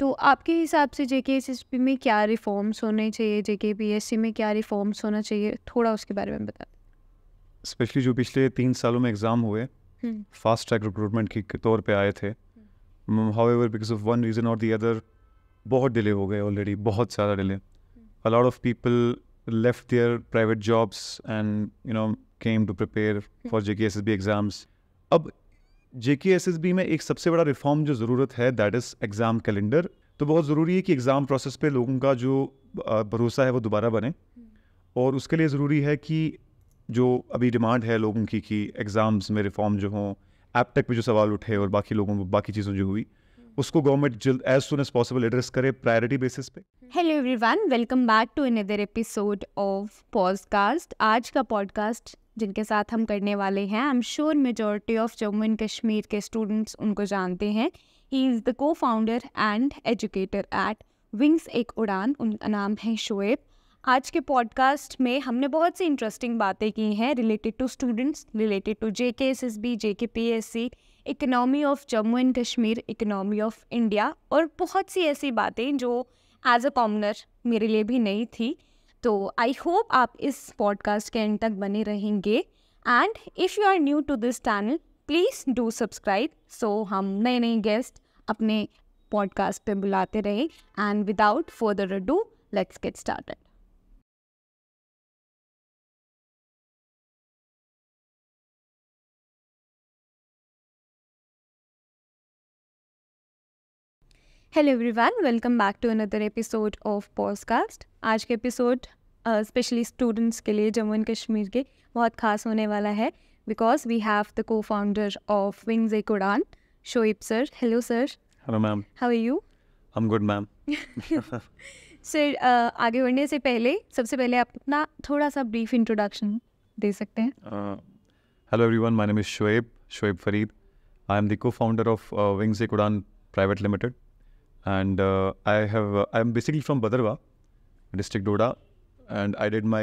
तो आपके हिसाब से जेकेएसएसबी में क्या रिफॉर्म्स होने चाहिए, जेकेपीएससी में क्या रिफॉर्म्स होना चाहिए, थोड़ा उसके बारे में बता स्पेशली जो पिछले 3 सालों में एग्ज़ाम हुए दें। फास्ट ट्रैक रिक्रूटमेंट के तौर पे आए थे। However because of one reason और दी अदर बहुत डिले हो गए ऑलरेडी, बहुत ज़्यादा delay. A lot of people left their private jobs and came to prepare for JKSSB exams. अब जेकेएसएसबी में एक सबसे बड़ा रिफॉर्म जो ज़रूरत है दैट इज़ एग्ज़ाम कैलेंडर। तो बहुत ज़रूरी है कि एग्ज़ाम प्रोसेस पे लोगों का जो भरोसा है वो दोबारा बने, और उसके लिए ज़रूरी है कि जो अभी डिमांड है लोगों की कि एग्ज़ाम्स में रिफॉर्म जो हों, एपटेक पे जो सवाल उठे और बाकी लोगों को बाकी चीज़ों जो हुई उसको गवर्नमेंट जल्द as soon as possible address करे प्रायोरिटी बेसिस पे। Hello everyone, welcome back to another episode of podcast. आज का पॉडकास्ट जिनके साथ हम करने वाले हैं, I am sure majority of Jammu and Kashmir के स्टूडेंट्स उनको जानते हैं। ही इज़ द को founder and educator at Wings एक उड़ान, उनका नाम है शोएब। आज के पॉडकास्ट में हमने बहुत सी इंटरेस्टिंग बातें की हैं related to students, related to JKSSB, JKPSC, economy of Jammu and Kashmir, economy of India, और बहुत सी ऐसी बातें जो एज अ कॉमनर मेरे लिए भी नई थी। तो आई होप आप इस पॉडकास्ट के एंड तक बने रहेंगे। And if you are new to this channel, please do subscribe so हम नए नए गेस्ट अपने पॉडकास्ट पे बुलाते रहे। And without further adieu, let's get started. Hello everyone, welcome back to another episode of podcast. आज के एपिसोड स्पेशली स्टूडेंट्स के लिए, जम्मू एंड कश्मीर के, बहुत खास होने वाला है बिकॉज वी हैव द को फाउंडर ऑफ विंग्स एक उड़ान, Shoaib sir. Hello sir, hello ma'am, how are you? I am good ma'am. Sir, आगे बढ़ने से पहले सबसे पहले आप अपना थोड़ा सा ब्रीफ इंट्रोडक्शन दे सकते हैं? Hello everyone, my name is Shoaib Farid. I am the co-founder of Wings Ek Udan Private Limited, and I am basically from Bhadarwah, district Doda, and I did my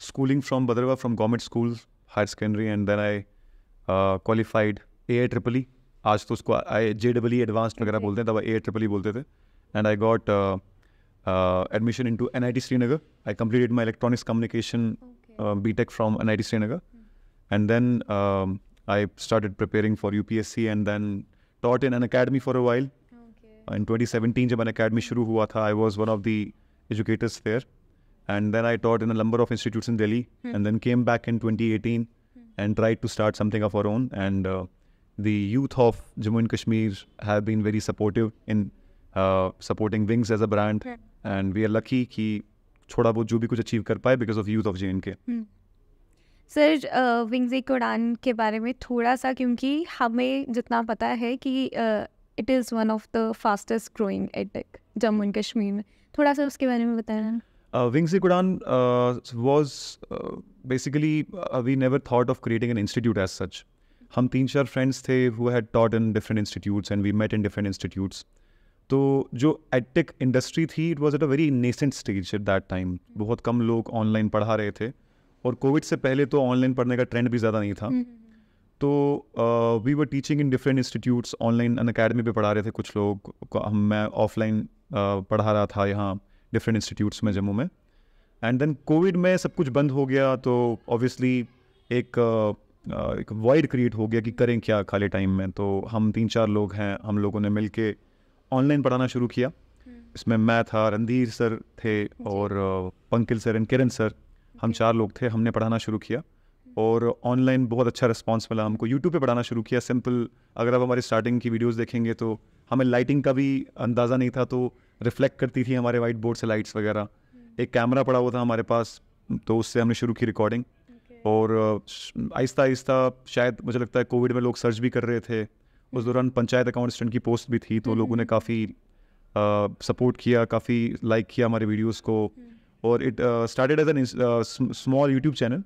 schooling from Bhadarwah, from government school, higher secondary, and then I qualified AIEEE. आज तो उसको JEE advanced वगैरह बोलते हैं, तब AIEEE बोलते थे, and I got admission into NIT Srinagar. I completed my electronics communication BTech from NIT Srinagar, and then I started preparing for UPSC and then taught in an academy for a while. In 2017 जब academy शुरू हुआ था, I was one of the educators there, and then I taught in a number of institutes in Delhi, and then came back in 2018 and tried to start something of our own, and the youth of Jammu and Kashmir have been very supportive in supporting Wings as a brand, and we are lucky कि थोड़ा बहुत जो भी कुछ achieve कर पाए because of youth of J&K. Sir, wings एक उड़ान के बारे में थोड़ा सा, क्योंकि हमें जितना पता है कि it is one of the fastest growing edtech Jammu and Kashmir में, थोड़ा सा उसके बारे में बताना। Wings Ek Udan was basically we never thought of creating an institute as such. हम 3-4 friends थे who had taught in different institutes and we met in different institutes. तो जो एडटेक इंडस्ट्री थी, it was at a very nascent stage at that time. बहुत कम लोग online पढ़ा रहे थे, और कोविड से पहले तो ऑनलाइन पढ़ने का ट्रेंड भी ज़्यादा नहीं था। तो we were teaching in different institutes, online Unacademy पे पढ़ा रहे थे कुछ लोग, मैं ऑफलाइन पढ़ा रहा था यहाँ डिफरेंट इंस्टीट्यूट्स में जम्मू में। एंड देन कोविड में सब कुछ बंद हो गया, तो ऑब्वियसली एक वॉइड क्रिएट हो गया कि करें क्या खाली टाइम में। तो हम 3-4 लोग हैं, हम लोगों ने मिल के ऑनलाइन पढ़ाना शुरू किया। इसमें मैं था, रणधीर सर थे, और पंकिल सर एंड किरण सर, हम 4 लोग थे। हमने पढ़ाना शुरू किया और ऑनलाइन बहुत अच्छा रिस्पांस मिला हमको। यूट्यूब पे पढ़ाना शुरू किया, सिंपल। अगर आप हमारे स्टार्टिंग की वीडियोस देखेंगे तो हमें लाइटिंग का भी अंदाज़ा नहीं था, तो रिफ्लेक्ट करती थी हमारे वाइट बोर्ड से लाइट्स वगैरह। एक कैमरा पड़ा हुआ था हमारे पास, तो उससे हमने शुरू की रिकॉर्डिंग। और आहिस्ता आहिस्ता, शायद मुझे लगता है कोविड में लोग सर्च भी कर रहे थे। उस दौरान पंचायत अकाउंट असिस्टेंट की पोस्ट भी थी, तो लोगों ने काफ़ी सपोर्ट किया, काफ़ी लाइक किया हमारे वीडियोस को। और it started as an small YouTube channel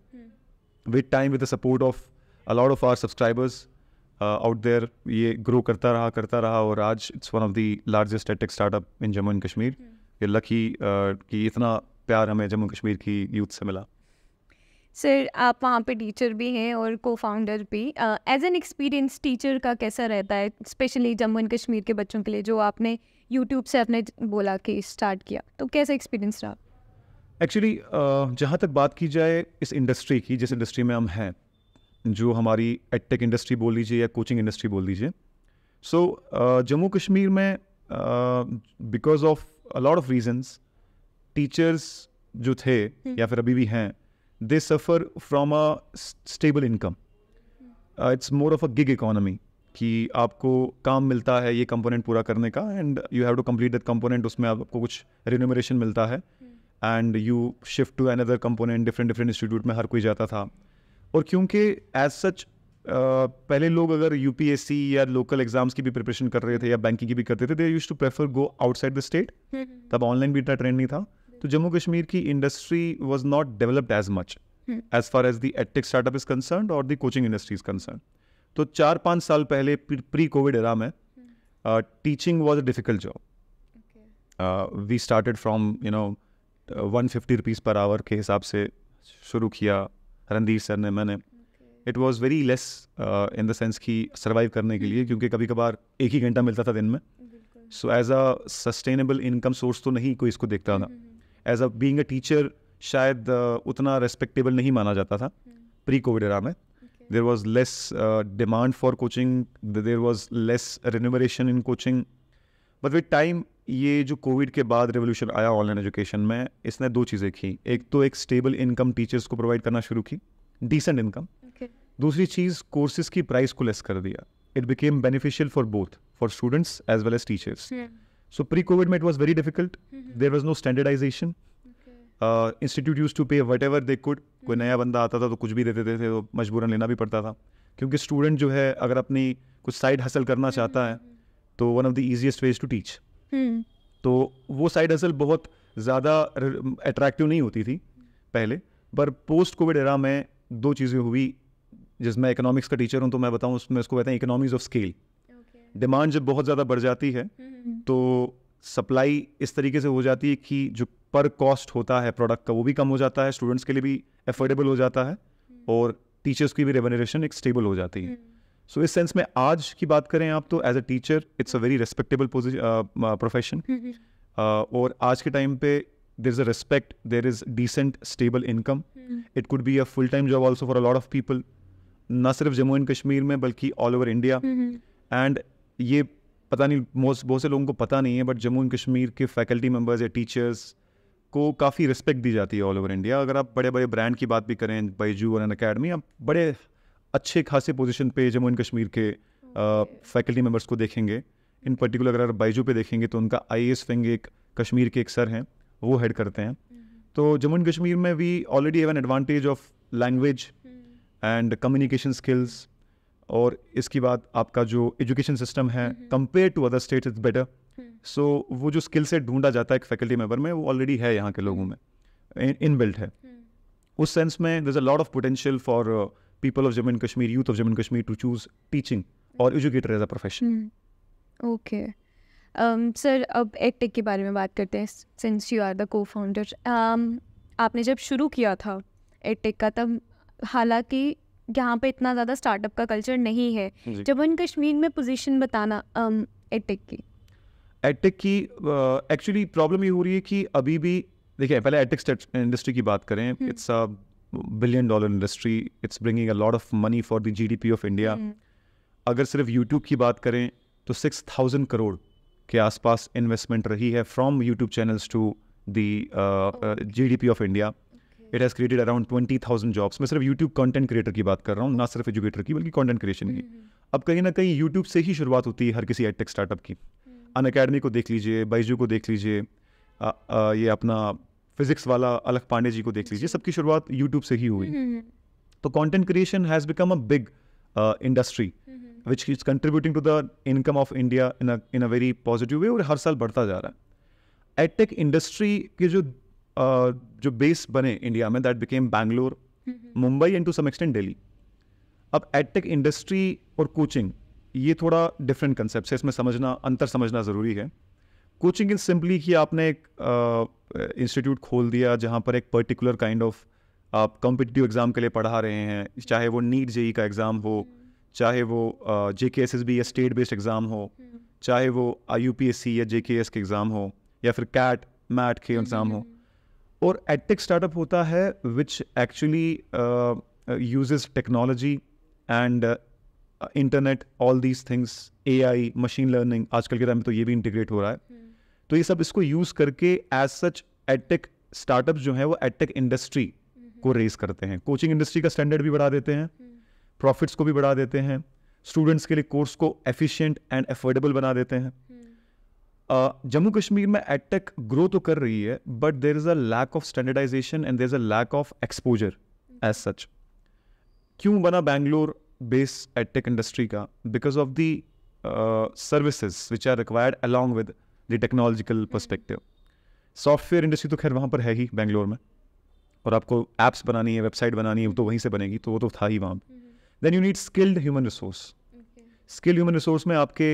with time, with the support of a lot of our subscribers out there. ये ग्रो करता रहा, और आज it's one of the largest edtech startup in Jammu and Kashmir. ये lucky कि इतना प्यार हमें जम्मू कश्मीर की यूथ से मिला। सर, आप वहाँ पे टीचर भी हैं और को फाउंडर भी। एज एन एक्सपीरियंस टीचर का कैसा रहता है, स्पेशली जम्मू एंड कश्मीर के बच्चों के लिए, जो आपने यूट्यूब से आपने बोला कि स्टार्ट किया, तो कैसा एक्सपीरियंस रहा? एक्चुअली जहाँ तक बात की जाए इस इंडस्ट्री की, जिस इंडस्ट्री में हम हैं, जो हमारी एडटेक इंडस्ट्री बोल लीजिए या कोचिंग इंडस्ट्री बोल लीजिए, सो जम्मू कश्मीर में because of a lot of reasons teachers जो थे या फिर अभी भी हैं, they suffer from a stable income. It's more of a gig economy कि आपको काम मिलता है ये कंपोनेंट पूरा करने का and you have to complete that component. उसमें आपको कुछ रिन्यूमरेशन मिलता है and you shift to another component. Different institute में हर कोई जाता था. और क्योंकि एज सच पहले लोग अगर यूपीएससी या लोकल एग्जाम्स की भी प्रिपरेशन कर रहे थे या बैंकिंग की भी करते थे, they used to prefer go outside the state. तब ऑनलाइन भी इतना ट्रेंड नहीं था, तो जम्मू कश्मीर की industry was not developed as much as far as the edtech startup is concerned और the coaching industry is concerned. तो 4-5 साल पहले प्री कोविड एरा में teaching was a difficult job. We started from 150 rupees per hour के हिसाब से शुरू किया रणधीर सर ने, मैंने. It was very less in the sense कि सर्वाइव करने के लिए, क्योंकि कभी कभार 1 ही घंटा मिलता था दिन में. So as a sustainable income source तो नहीं कोई इसको देखता था. As a being a teacher शायद उतना रेस्पेक्टेबल नहीं माना जाता था प्री कोविड एरा में. There was less demand for coaching, there was less remuneration in coaching. But with time ये जो कोविड के बाद रेवोल्यूशन आया ऑनलाइन एजुकेशन में, इसने 2 चीज़ें की. एक तो एक स्टेबल इनकम टीचर्स को प्रोवाइड करना शुरू की, डिसेंट इनकम. दूसरी चीज़ कोर्सेज की प्राइस को लेस कर दिया. It became beneficial for both, for students as well as teachers. So pre covid में it was very difficult. There was no standardisation. Institute use to pay whatever they could. कोई नया बंदा आता था तो कुछ भी देते थे, तो मजबूरन लेना भी पड़ता था. क्योंकि स्टूडेंट जो है अगर अपनी कुछ साइड हसल करना चाहता है तो one of the easiest ways to teach. तो वो साइड हसल बहुत ज़्यादा अट्रैक्टिव नहीं होती थी पहले. पर पोस्ट कोविड एरा में 2 चीज़ें हुई. जिसमें इकोनॉमिक्स का टीचर हूँ तो मैं बताऊँ, उसमें इसको कहते हैं इकोनॉमीज ऑफ स्केल. डिमांड जब बहुत ज़्यादा बढ़ जाती है तो सप्लाई इस तरीके से हो जाती है कि जो पर कॉस्ट होता है प्रोडक्ट का वो भी कम हो जाता है, स्टूडेंट्स के लिए भी अफोर्डेबल हो जाता है और टीचर्स की भी रेवेन्यूएशन एक स्टेबल हो जाती है. सो इस सेंस में आज की बात करें आप तो as a teacher it's a very respectable profession. और आज के टाइम पे there is a respect, there is decent stable income. It could be a full time job also for a lot of people, ना सिर्फ Jammu and Kashmir में बल्कि all over India. And ये पता नहीं बहुत से लोगों को पता नहीं है, बट जम्मू एंड कश्मीर के फैकल्टी मेंबर्स या टीचर्स को काफ़ी रिस्पेक्ट दी जाती है ऑल ओवर इंडिया. अगर आप बड़े बड़े ब्रांड की बात भी करें, बायजू और अनअकैडमी, आप बड़े अच्छे खासे पोजीशन पे जम्मू एंड कश्मीर के फैकल्टी मेंबर्स को देखेंगे. इन पर्टिकुलर अगर बायजू पे देखेंगे तो उनका IAS विंग एक कश्मीर के एक सर हैं, वो हेड करते हैं. तो जम्मू एंड कश्मीर में we already have an advantage of language and communication skills. और इसकी बात आपका जो एजुकेशन सिस्टम है compare to other states it's better. So वो जो स्किल सेट ढूंढा जाता है एक फैकल्टी मेंबर में, वो ऑलरेडी है यहाँ के लोगों में, इनबिल्ट है. उस सेंस में there is a lot of potential for people of Jammu and Kashmir, youth of Jammu and Kashmir to choose teaching और educator as a profession. Okay sir, अब एडटेक के बारे में बात करते हैं. सिंस यू आर द को फाउंडर, आपने जब शुरू किया था एडटेक का, तब हालांकि यहाँ पे इतना ज़्यादा स्टार्टअप का कल्चर नहीं है. जम्मू एंड कश्मीर में पोजीशन बताना एडटेक की. एडटेक की एक्चुअली प्रॉब्लम ये हो रही है कि अभी भी देखिए, पहले एडटेक इंडस्ट्री की बात करें, it's a $1 billion industry. It's bringing a lot of money for the GDP of India. अगर सिर्फ यूट्यूब की बात करें तो 6,000 करोड़ के आसपास इन्वेस्टमेंट रही है from YouTube channels to the GDP of India. It has created around 20,000 jobs. मैं सिर्फ यूट्यूब कंटेंट क्रिएटर की बात कर रहा हूँ, ना सिर्फ एजुकेटर की बल्कि कंटेंट क्रिएशन की. अब कहीं ना कहीं यूट्यूब से ही शुरुआत होती है हर किसी एडटेक स्टार्टअप की. अनअकैडमी को देख लीजिए, बायजू को देख लीजिए, ये अपना फिजिक्स वाला अलख पांडे जी को देख लीजिए, सबकी शुरुआत यूट्यूब से ही हुई. तो content creation has become a big industry which is contributing to the income of India in a very positive way, और हर साल बढ़ता जा रहा है. एडटेक इंडस्ट्री के जो बेस बने इंडिया में, that became Bangalore, Mumbai and to some extent Delhi. अब एडटेक इंडस्ट्री और कोचिंग ये थोड़ा डिफरेंट कंसेप्ट है, इसमें अंतर समझना ज़रूरी है. कोचिंग इज सिंपली कि आपने एक इंस्टीट्यूट खोल दिया जहाँ पर एक पर्टिकुलर काइंड ऑफ आप कॉम्पिटिटिव एग्ज़ाम के लिए पढ़ा रहे हैं, चाहे वो नीट JEE का एग्ज़ाम हो, चाहे वो JKSSB या स्टेट बेस्ड एग्ज़ाम हो, चाहे वो IUPAC या JKS के एग्ज़ाम हो या फिर कैट मैट के एग्ज़ाम हो। और एडटेक स्टार्टअप होता है which actually uses technology and internet, all these things, AI, machine learning, आजकल के टाइम में तो ये भी इंटीग्रेट हो रहा है। तो ये सब इसको यूज़ करके एज सच एडटेक स्टार्टअप जो है वो एडटेक इंडस्ट्री को रेस करते हैं, कोचिंग इंडस्ट्री का स्टैंडर्ड भी बढ़ा देते हैं, प्रॉफिट्स को भी बढ़ा देते हैं, स्टूडेंट्स के लिए कोर्स को एफिशिएंट एंड अफोर्डेबल बना देते हैं। जम्मू कश्मीर में एडटेक ग्रो तो कर रही है, but there is a lack of standardization and there is a lack of exposure as such. क्यों बना बैंगलोर बेस एडटेक इंडस्ट्री का? Because of the services which are required along with the technological perspective. Software industry तो खैर वहाँ पर है ही बैंगलोर में, और आपको एप्स बनानी है, वेबसाइट बनानी है, तो वहीं से बनेगी, तो वो तो था ही वहाँ पे। Then you need skilled human resource. Skilled human resource में आपके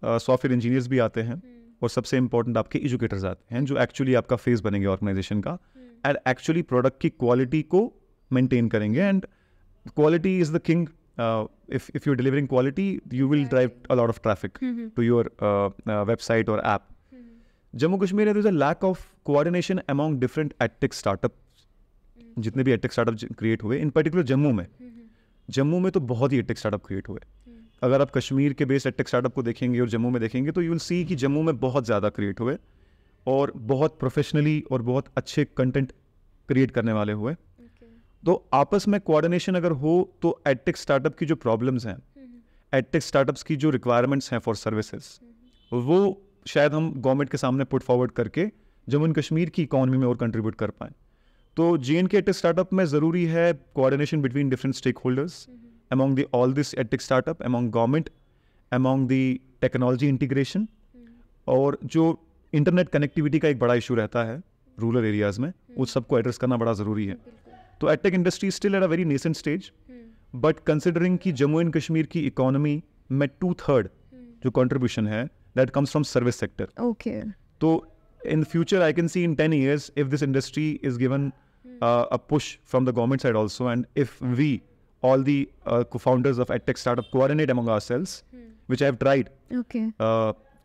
सॉफ्टवेयर इंजीनियर्स भी आते हैं, और सबसे इंपॉर्टेंट आपके एजुकेटर्स आते हैं, जो एक्चुअली आपका फेस बनेंगे ऑर्गेनाइजेशन का, एंड एक्चुअली प्रोडक्ट की क्वालिटी को मेंटेन करेंगे। And quality is the king. if you're delivering quality, you will drive a lot of traffic to your website or app. Jammu Kashmir, there is a lack of coordination among different edtech startups. जितने भी edtech startups create हुए, in particular Jammu में तो बहुत ही edtech startup create हुए। अगर आप कश्मीर के बेस्ड edtech startup को देखेंगे और जम्मू में देखेंगे, तो you will see कि जम्मू में बहुत ज़्यादा create हुए और बहुत प्रोफेशनली और बहुत अच्छे कंटेंट क्रिएट करने वाले हुए। तो आपस में कोऑर्डिनेशन अगर हो, तो एडटेक स्टार्टअप की जो प्रॉब्लम्स हैं, एडटेक स्टार्टअप्स की जो रिक्वायरमेंट्स हैं फॉर सर्विसेज, वो शायद हम गवर्नमेंट के सामने पुट फॉरवर्ड करके जम्मू एंड कश्मीर की इकोनॉमी में और कंट्रीब्यूट कर पाएँ। तो JNK एडटेक स्टार्टअप में ज़रूरी है coordination between different stakeholders among the all this edtech startup, among government, among the technology integration. और जो इंटरनेट कनेक्टिविटी का एक बड़ा इशू रहता है रूरल एरियाज़ में, उस सबको एड्रेस करना बड़ा ज़रूरी है। तो edtech industry still at a very nascent stage, but considering कि जम्मू एंड कश्मीर की इकोनॉमी में 2/3 जो कंट्रीब्यूशन है that comes from service sector. Okay, तो in future I can see in 10 years if this industry is given a push from the government side also, and if we all the co-founders of edtech startup coordinate among ourselves, which I have tried, okay,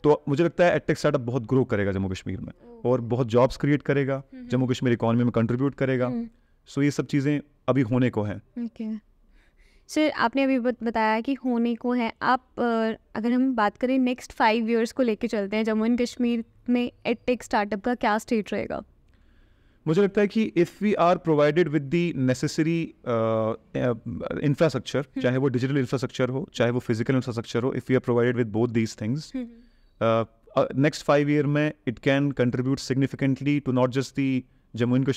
तो मुझे लगता है edtech startup बहुत grow करेगा जम्मू कश्मीर में, और बहुत jobs create करेगा, जम्मू कश्मीर इकोनॉमी में कंट्रीब्यूट करेगा। सो ये सब चीज़ें अभी होने को हैं। ओके सर, आपने अभी बताया कि होने को है। आप अगर हम बात करें नेक्स्ट 5 years को लेके चलते हैं, जम्मू एंड कश्मीर में एडटेक स्टार्टअप का क्या स्टेट रहेगा? मुझे लगता है कि if we are provided with the necessary infrastructure, चाहे वो डिजिटल इंफ्रास्ट्रक्चर हो, चाहे वो फिजिकल इंफ्रास्ट्रक्चर हो, if we are provided with both these things, next 5 year में it can contribute significantly to not just the Jammu and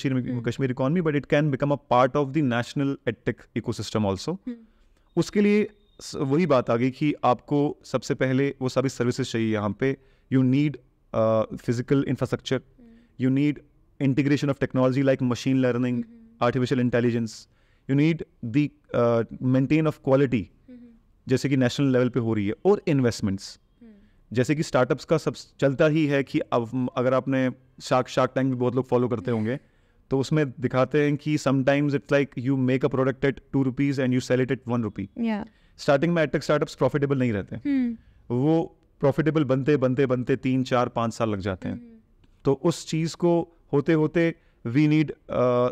Kashmir economy, but it can become a part of the national edtech ecosystem also. उसके लिए वही बात आ गई कि आपको सबसे पहले वो सारी सर्विसेज चाहिए यहाँ पे। You need physical infrastructure, you need integration of technology like machine learning, artificial intelligence, you need the maintain of quality, जैसे कि नेशनल लेवल पे हो रही है, और इन्वेस्टमेंट्स जैसे कि स्टार्टअप्स का सब चलता ही है कि अब अगर आपने शार्क टैंक भी बहुत लोग फॉलो करते होंगे, तो उसमें दिखाते हैं कि sometimes it's like you make a product at 2 rupees and you sell it at 1 rupee। Starting में एडटेक स्टार्टअप्स प्रॉफिटेबल नहीं रहते, वो प्रॉफिटेबल बनते बनते बनते 3, 4, 5 साल लग जाते हैं। तो उस चीज़ को होते होते we need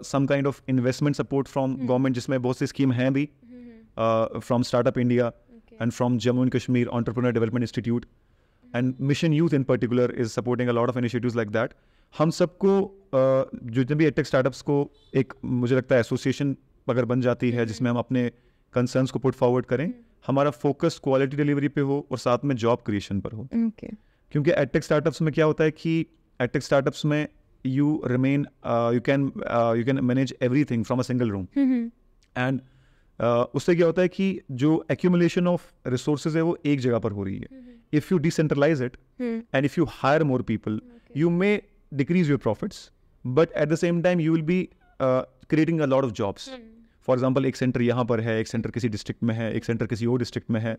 some kind of investment support from government, जिसमें बहुत सी स्कीम हैं भी from startup India and from Jammu and Kashmir entrepreneur development institute, and Mission Youth in particular is supporting a lot of initiatives like that. हम सबको जितने भी edtech startups को एक, मुझे लगता है, एसोसिएशन अगर बन जाती है जिसमें हम अपने कंसर्न्स को पुट फॉरवर्ड करें, हमारा फोकस क्वालिटी डिलीवरी पे हो और साथ में जॉब क्रिएशन पर हो। क्योंकि एडटेक स्टार्टअप्स में क्या होता है कि एडटेक स्टार्टअप्स में you remain you can manage everything from a single room, and उससे क्या होता है कि जो एक्यूमुलेशन ऑफ रिसोर्सेज है वो एक जगह पर हो रही है। If you decentralize it and if you hire more people, you may decrease your profits, but at the same time you will be creating a lot of jobs. For example, एक centre यहाँ पर है, एक centre किसी district में है, एक centre किसी और डिस्ट्रिक्ट में है।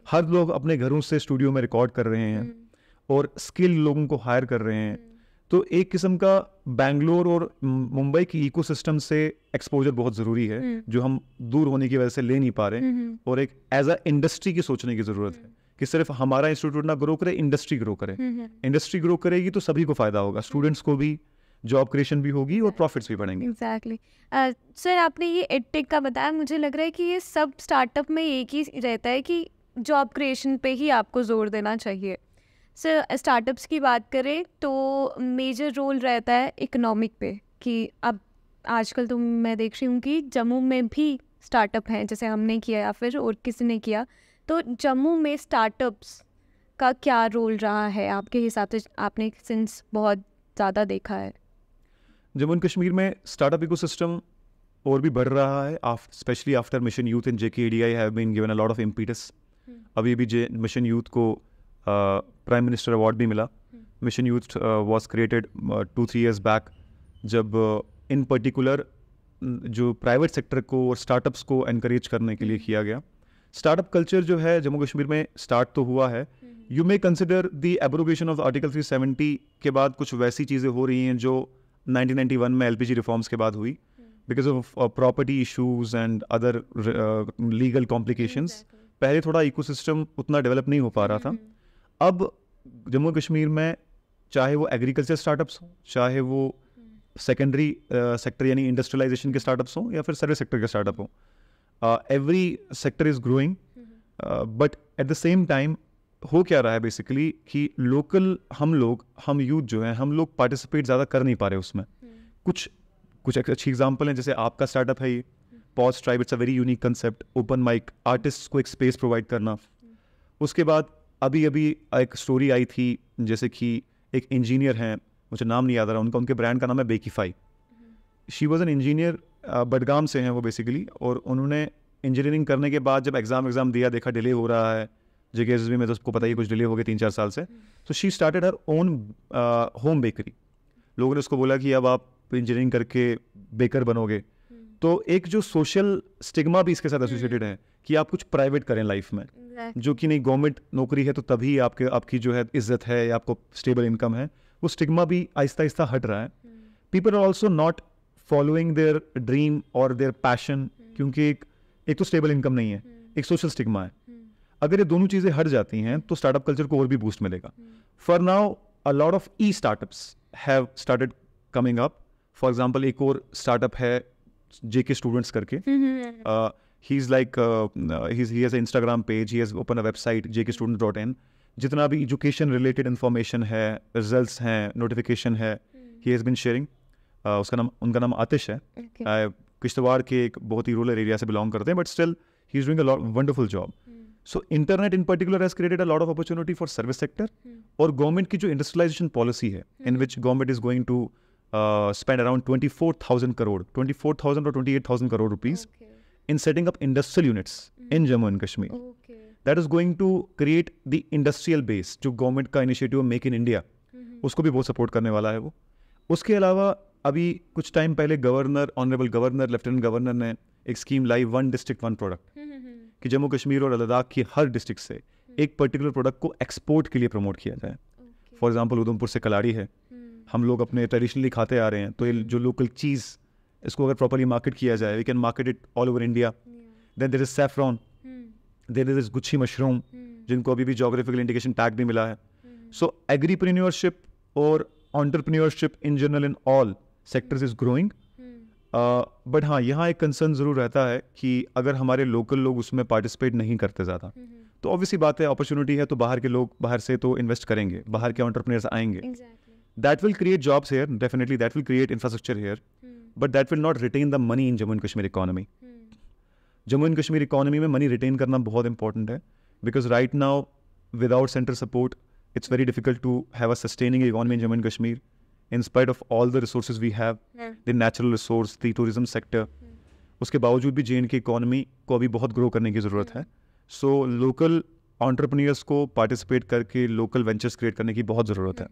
हर लोग अपने घरों से स्टूडियो में रिकॉर्ड कर रहे हैं और स्किल लोगों को हायर कर रहे हैं। तो एक किस्म का बैंगलोर और मुंबई की इकोसिस्टम से एक्सपोजर बहुत ज़रूरी है, जो हम दूर होने की वजह से ले नहीं पा रहे, और एक एज अ इंडस्ट्री की सोचने की ज़रूरत है कि सिर्फ हमारा इंस्टीट्यूट ना ग्रो करे, इंडस्ट्री ग्रो करे। इंडस्ट्री ग्रो करेगी तो सभी को फ़ायदा होगा, स्टूडेंट्स को भी जॉब क्रिएशन भी होगी और प्रॉफिट्स भी बढ़ेंगे। एग्जैक्टली। सर आपने ये एडटेक का बताया, मुझे लग रहा है कि ये सब स्टार्टअप में एक ही रहता है कि जॉब क्रिएशन पे ही आपको जोर देना चाहिए। सर स्टार्टअप्स की बात करें तो मेजर रोल रहता है इकोनॉमिक पे, कि अब आजकल तो मैं देख रही हूँ कि जम्मू में भी स्टार्टअप हैं, जैसे हमने किया या फिर और किसी ने किया, तो जम्मू में स्टार्टअप्स का क्या रोल रहा है आपके हिसाब से? आपने सिंस बहुत ज़्यादा देखा है। जम्मू एंड कश्मीर में स्टार्टअप इकोसिस्टम और भी बढ़ रहा है, specially after Mission Youth and JKDI have been given a lot of impetus. अभी भी मिशन यूथ को प्राइम मिनिस्टर अवार्ड भी मिला। Mission Youth was created 2-3 years back, जब इन पर्टिकुलर जो प्राइवेट सेक्टर को और स्टार्टअप्स को एनकरेज करने के लिए किया गया। स्टार्टअप कल्चर जो है जम्मू कश्मीर में स्टार्ट तो हुआ है। You may consider the abrogation of article 370 के बाद कुछ वैसी चीज़ें हो रही हैं जो 1991 में LPG रिफॉर्म्स के बाद हुई, because of property issues and other legal complications. पहले थोड़ा इकोसिस्टम उतना डेवलप नहीं हो पा रहा था। अब जम्मू कश्मीर में चाहे वो एग्रीकल्चर स्टार्टअप्स हों, चाहे वो सेकेंडरी सेक्टर यानी इंडस्ट्रियलाइजेशन के स्टार्टअप्स हों या फिर सर्विस सेक्टर के स्टार्टअप हों, every sector is growing. But at the same time हो क्या रहा है बेसिकली कि लोकल हम यूथ जो हैं, हम लोग पार्टिसिपेट ज़्यादा कर नहीं पा रहे उसमें। कुछ अच्छी एग्जांपल हैं, जैसे आपका स्टार्टअप है ये Pause Tribe, it's a very unique concept. Open mic, artist को एक स्पेस प्रोवाइड करना। उसके बाद अभी एक स्टोरी आई थी, जैसे कि एक इंजीनियर हैं, मुझे नाम नहीं याद आ रहा उनका, उनके ब्रांड का नाम है बेकीफाई। She was an engineer, Budgam से हैं वो बेसिकली, और उन्होंने इंजीनियरिंग करने के बाद जब एग्ज़ाम दिया, देखा डिले हो रहा है, JKSSB में तो सबको पता ही कुछ डिले हो गए 3-4 साल से। तो she started her own home bakery. लोगों ने उसको बोला कि अब आप इंजीनियरिंग करके बेकर बनोगे। तो एक जो सोशल स्टिग्मा भी इसके साथ एसोसिएटेड है कि आप कुछ प्राइवेट करें लाइफ में, जो कि नहीं, गवर्नमेंट नौकरी है तो तभी आपकी जो है इज्जत है या आपको स्टेबल इनकम है। वो स्टिग्मा भी आहिस्ता आहिस्ता हट रहा है। People are also not following their dream और देयर पैशन, क्योंकि एक तो स्टेबल इनकम नहीं है, एक सोशल स्टिग्मा है। अगर ये दोनों चीज़ें हट जाती हैं तो स्टार्टअप कल्चर को और भी बूस्ट मिलेगा। For now a lot of startups have started coming up. For example एक और स्टार्टअप है JK स्टूडेंट्स करके। He is like he has Instagram page, he has open a website jkstudents.in। जितना भी एजुकेशन रिलेटेड इन्फॉर्मेशन है, results हैं, notification है, he has been sharing. उनका नाम आतिश है। किश्तवाड़ के एक बहुत ही रूरल एरिया से बिलोंग करते हैं, but still he is doing a wonderful job. So internet in particular has created a lot of opportunity for service sector। और गवर्नमेंट की जो इंडस्ट्रियलाइजेशन पॉलिसी है, in which government is going to spend around 24,000 crore, 24,000 or 28,000 crore rupees in setting up industrial units in Jammu and Kashmir। That is going to create the industrial base। जो government का initiative make in India, उसको भी बहुत support करने वाला है वो। उसके अलावा अभी कुछ टाइम पहले ऑनरेबल गवर्नर, लेफ्टिनेंट गवर्नर ने एक स्कीम लाई, 1 district 1 product, कि जम्मू कश्मीर और लद्दाख की हर डिस्ट्रिक्ट से एक पर्टिकुलर प्रोडक्ट को एक्सपोर्ट के लिए प्रमोट किया जाए। फॉर एग्जांपल उधमपुर से कलाड़ी है, हम लोग अपने ट्रेडिशनली खाते आ रहे हैं, तो ये जो लोकल चीज़, इसको अगर प्रॉपर्ली मार्केट किया जाए, we can market it all over India. Then there is saffron, there is gucchi mushroom, जिनको अभी भी जोग्राफिकल इंडिकेशन टैग भी मिला है। सो एग्रीप्रेन्योरशिप और entrepreneurship in general in all sectors is growing. But हाँ, यहाँ एक कंसर्न ज़रूर रहता है कि अगर हमारे लोकल लोग उसमें पार्टिसिपेट नहीं करते ज़्यादा, तो ऑब्वियसली बात है, अपॉर्चुनिटी है तो बाहर के लोग बाहर से तो इन्वेस्ट करेंगे, बाहर के एंटरप्रेन्योर्स आएंगे। That will create jobs here, definitely that will create infrastructure here, but that will not retain the money in Jammu and Kashmir economy. Jammu and Kashmir economy में मनी रिटेन करना बहुत इंपॉर्टेंट है, because right now without central support it's very difficult to have a sustaining economy in Jammu and Kashmir. In spite of all the resources we have, the natural resource, the tourism sector, उसके बावजूद भी JNK economy को अभी बहुत grow करने की ज़रूरत है। सो लोकल एंटरप्रेन्योर्स को पार्टिसिपेट करके लोकल वेंचर्स क्रिएट करने की बहुत ज़रूरत है।